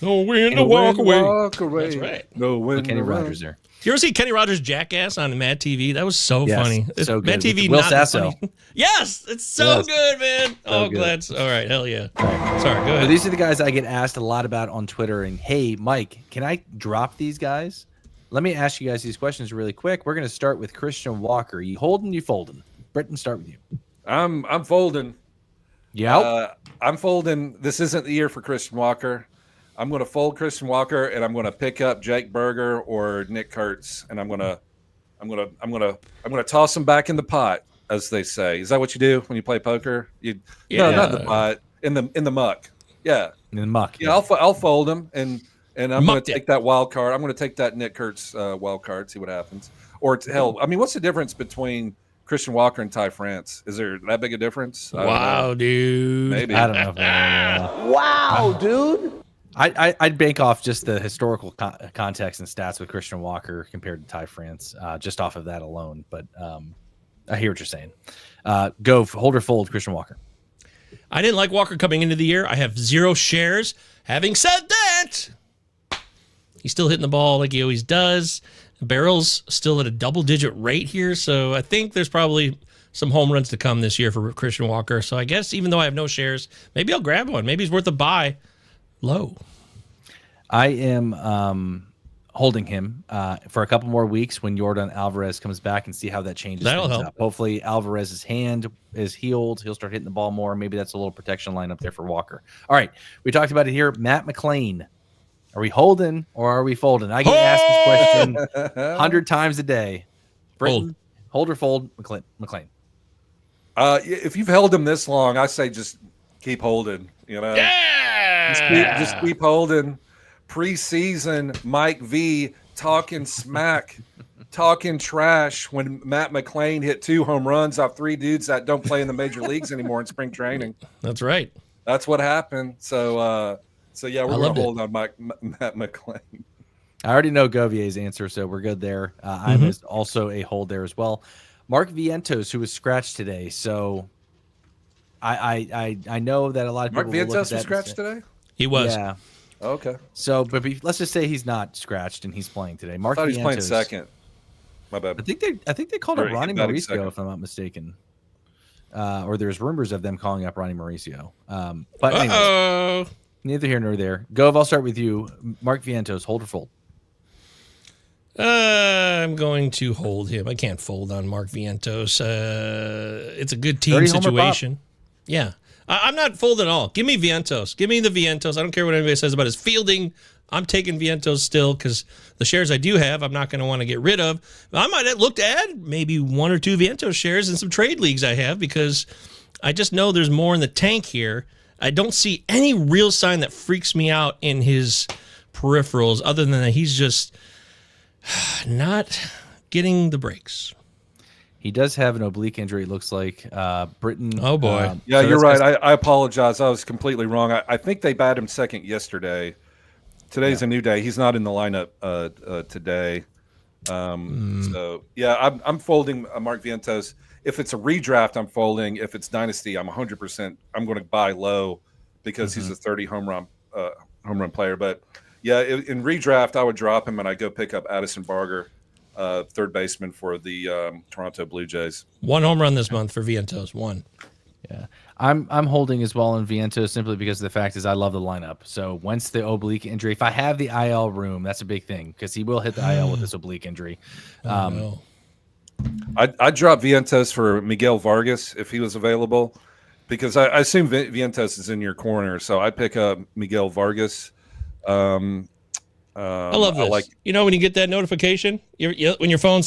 No when to walk away. That's right. No when Kenny Rogers there. Do you ever see Kenny Rogers' Jackass on Mad TV? That was so funny. So good. Mad TV, Will not Sasso. funny. Yes, it's so good, man. Glad. All right, hell yeah. Right. Sorry, go ahead. So these are the guys I get asked a lot about on Twitter. And hey, Mike, can I drop these guys? Let me ask you guys these questions really quick. We're going to start with Christian Walker. You holding, you folding? Britton, start with you. I'm folding. Yeah. I'm folding. This isn't the year for Christian Walker. I'm going to fold Christian Walker, and I'm going to pick up Jake Berger or Nick Kurtz, and I'm going to toss them back in the pot, as they say. Is that what you do when you play poker? No, not in the pot, in the muck. Yeah, in the muck. Yeah, I'll fold them, and I'm going to take that wild card. I'm going to take that Nick Kurtz wild card, see what happens. Or hell, I mean, what's the difference between Christian Walker and Ty France? Is there that big a difference? Wow, dude. Maybe. I don't know. Wow, dude. I'd bank off just the historical context and stats with Christian Walker compared to Ty France, just off of that alone. But I hear what you're saying. Go hold or fold Christian Walker. I didn't like Walker coming into the year. I have 0 shares. Having said that, he's still hitting the ball like he always does. Barrel's still at a double-digit rate here, so I think there's probably some home runs to come this year for Christian Walker. So I guess even though I have no shares, maybe I'll grab one. Maybe he's worth a buy. Low. I am holding him for a couple more weeks when Yordan Alvarez comes back and see how that changes. That'll help. Up. Hopefully Alvarez's hand is healed. He'll start hitting the ball more. Maybe that's a little protection line up there for Walker. All right. We talked about it here. Matt McLain. Are we holding or are we folding? I get asked this question 100 times a day. Britton, hold or fold McLain? If you've held him this long, I say just keep holding. Just keep holding. Preseason, Mike V talking smack, talking trash when Matt McLain hit 2 home runs off 3 dudes that don't play in the major leagues anymore in spring training. That's right. That's what happened. So yeah, we're going to hold on Matt McLain. I already know Govier's answer, so we're good there. I'm also a hold there as well. Mark Vientos, who was scratched today, so I know that a lot of people. Mark Vientos was scratched today. He was. Yeah. Okay. So, but let's just say he's not scratched and he's playing today. Mark I thought Vientos, he's playing second. My bad. I think they called up Ronnie Mauricio, second. if I'm not mistaken. Or there's rumors of them calling up Ronnie Mauricio. But anyway, Neither here nor there. Gov, I'll start with you. Mark Vientos, hold or fold? I'm going to hold him. I can't fold on Mark Vientos. It's a good team 30 homer situation. Yeah. I'm not folding at all. Give me Vientos. Give me the Vientos. I don't care what anybody says about his fielding. I'm taking Vientos still because the shares I do have, I'm not going to want to get rid of. I might look to add maybe 1 or 2 Vientos shares in some trade leagues I have because I just know there's more in the tank here. I don't see any real sign that freaks me out in his peripherals other than that he's just not getting the breaks. He does have an oblique injury, it looks like. Britton. Oh, boy. Yeah, so you're right. I apologize. I was completely wrong. I think they batted him second yesterday. Today's a new day. He's not in the lineup today. So, yeah, I'm folding Mark Vientos. If it's a redraft, I'm folding. If it's dynasty, I'm 100%. I'm going to buy low because he's a 30 home run player. But, yeah, in redraft, I would drop him and I go pick up Addison Barger, third baseman for the Toronto Blue Jays. 1 home run this month for Vientos. 1. Yeah, I'm holding as well in Vientos simply because of the fact is I love the lineup. So once the oblique injury, if I have the IL room, that's a big thing because he will hit the IL with this oblique injury. No. I'd drop Vientos for Miguel Vargas if he was available because I assume Vientos is in your corner. So I pick up Miguel Vargas. I love this. When you get that notification, when your phone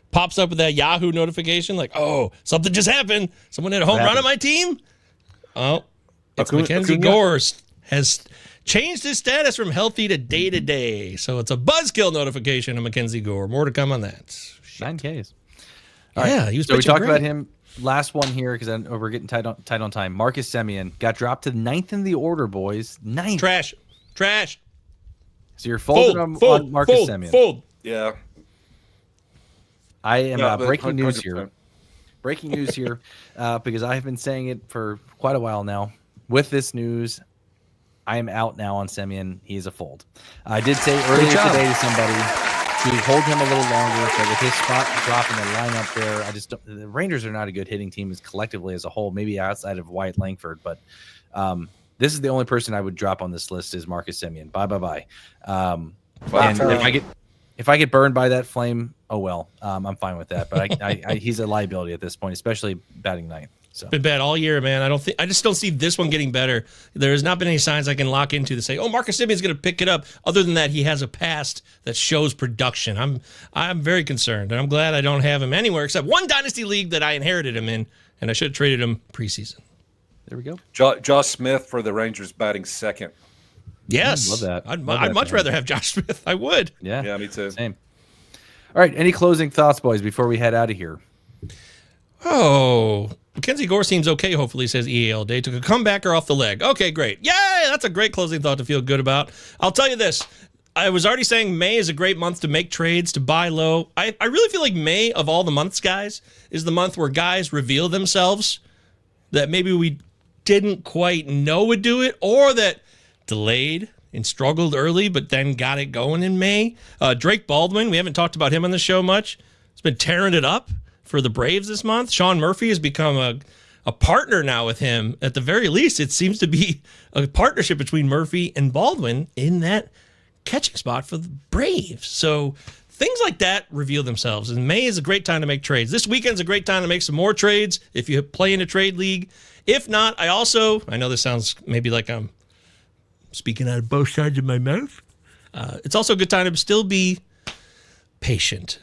pops up with that Yahoo notification, like, oh, something just happened. Someone hit a home run on my team. Oh, it's Mackenzie Gore has changed his status from healthy to day-to-day. So it's a buzzkill notification of Mackenzie Gore. More to come on that. 9 Ks. Yeah, he was so we talked great. about him. Last one here because we're getting tight on time. Marcus Semien got dropped to 9th in the order, boys. 9th. Trash. So you're folding on Marcus Semien. Fold. Yeah. I am breaking news here. Breaking news here because I have been saying it for quite a while now. With this news, I am out now on Semien. He is a fold. I did say earlier today to somebody to hold him a little longer, but with his spot drop in the lineup there, the Rangers are not a good hitting team collectively as a whole, maybe outside of Wyatt Langford, but this is the only person I would drop on this list is Marcus Semien. Bye. And if I get burned by that flame, oh well, I'm fine with that. But he's a liability at this point, especially batting ninth. So. It's been bad all year, man. I just don't see this one getting better. There has not been any signs I can lock into to say, oh, Marcus Semien's going to pick it up. Other than that, he has a past that shows production. I'm very concerned, and I'm glad I don't have him anywhere except one dynasty league that I inherited him in, and I should have traded him preseason. There we go. Josh Smith for the Rangers batting second. Yes, love that. I'd much rather have Josh Smith. I would. Yeah, me too. Same. All right, any closing thoughts, boys, before we head out of here? Oh, Mackenzie Gore seems okay, hopefully, says EAL Day. Took a comebacker off the leg. Okay, great. Yay! That's a great closing thought to feel good about. I'll tell you this. I was already saying May is a great month to make trades, to buy low. I really feel like May, of all the months, guys, is the month where guys reveal themselves that maybe we didn't quite know would do it, or that delayed and struggled early, but then got it going in May. Drake Baldwin, we haven't talked about him on the show much. He's been tearing it up for the Braves this month. Sean Murphy has become a partner now with him. At the very least, it seems to be a partnership between Murphy and Baldwin in that catching spot for the Braves. So things like that reveal themselves. And May is a great time to make trades. This weekend's a great time to make some more trades if you play in a trade league. If not, I know this sounds maybe like I'm speaking out of both sides of my mouth. It's also a good time to still be patient.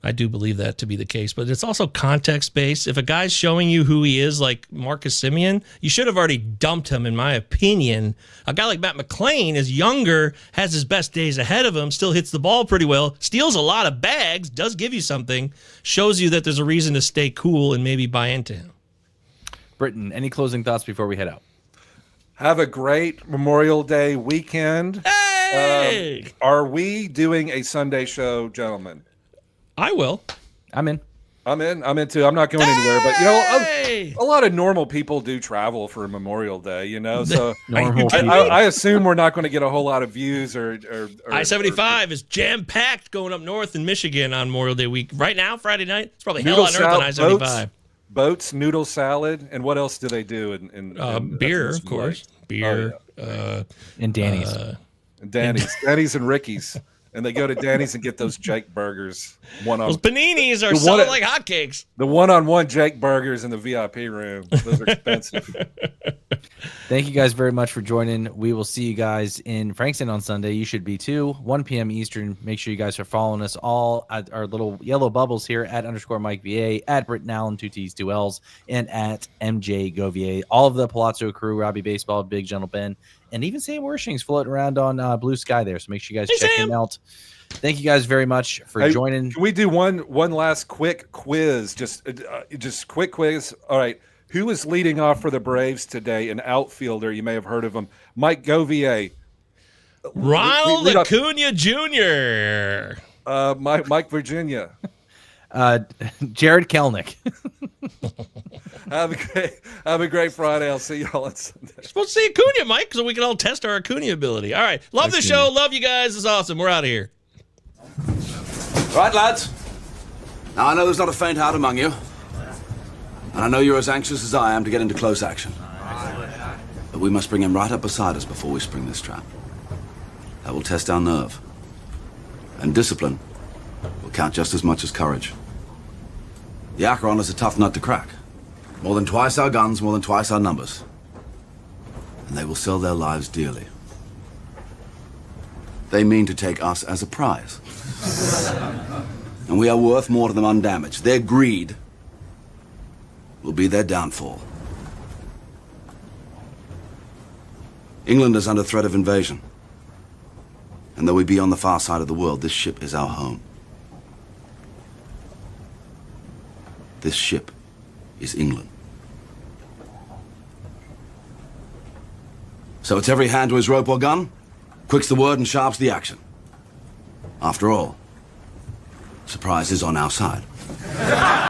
I do believe that to be the case, but it's also context-based. If a guy's showing you who he is, like Marcus Semien, you should have already dumped him, in my opinion. A guy like Matt McClain is younger, has his best days ahead of him, still hits the ball pretty well, steals a lot of bags, does give you something, shows you that there's a reason to stay cool and maybe buy into him. Britton, any closing thoughts before we head out? Have a great Memorial Day weekend. Hey! Are we doing a Sunday show, gentlemen? I will. I'm in. I'm in too. I'm not going anywhere, but a lot of normal people do travel for Memorial Day, so I assume we're not going to get a whole lot of views or I-75 is jam-packed going up north in Michigan on Memorial Day week. Right now, Friday night, it's probably hell on earth on I-75. Boats, noodle salad, and what else do they do? In beer, of course. Beer. And Danny's. Danny's and Ricky's. And they go to Danny's and get those Jake burgers. Those paninis are selling like hotcakes. The one-on-one Jake burgers in the VIP room. Those are expensive. Thank you guys very much for joining. We will see you guys in Frankston on Sunday. You should be too. 1 p.m. Eastern. Make sure you guys are following us all at our little yellow bubbles here at _Mike VA, at Britton Allan, 2 T's, 2 L's, and at MJ Govier. All of the Pallazzo crew, Robbie Baseball, Big Gentle Ben, and even Sam Wershing's floating around on Blue Sky there. So make sure you guys check him out. Thank you guys very much for joining. Can we do one last quick quiz? Just quick quiz. All right. Who is leading off for the Braves today? An outfielder. You may have heard of him. Mike Govier. Ronald Acuna Jr. Mike Virginia. Jared Kelnick. Have a great Friday. I'll see y'all on Sunday. We're supposed to see Acuna, Mike, so we can all test our Acuna ability. All right. Love the show. Love you guys. It's awesome. We're out of here. Right, lads. Now, I know there's not a faint heart among you. And I know you're as anxious as I am to get into close action. But we must bring him right up beside us before we spring this trap. That will test our nerve. And discipline will count just as much as courage. The Acheron is a tough nut to crack. More than twice our guns, more than twice our numbers. And they will sell their lives dearly. They mean to take us as a prize. And we are worth more to them undamaged. Their greed will be their downfall. England is under threat of invasion. And though we be on the far side of the world, this ship is our home. This ship is England. So it's every hand to his rope or gun, quick's the word and sharp's the action. After all, surprise is on our side.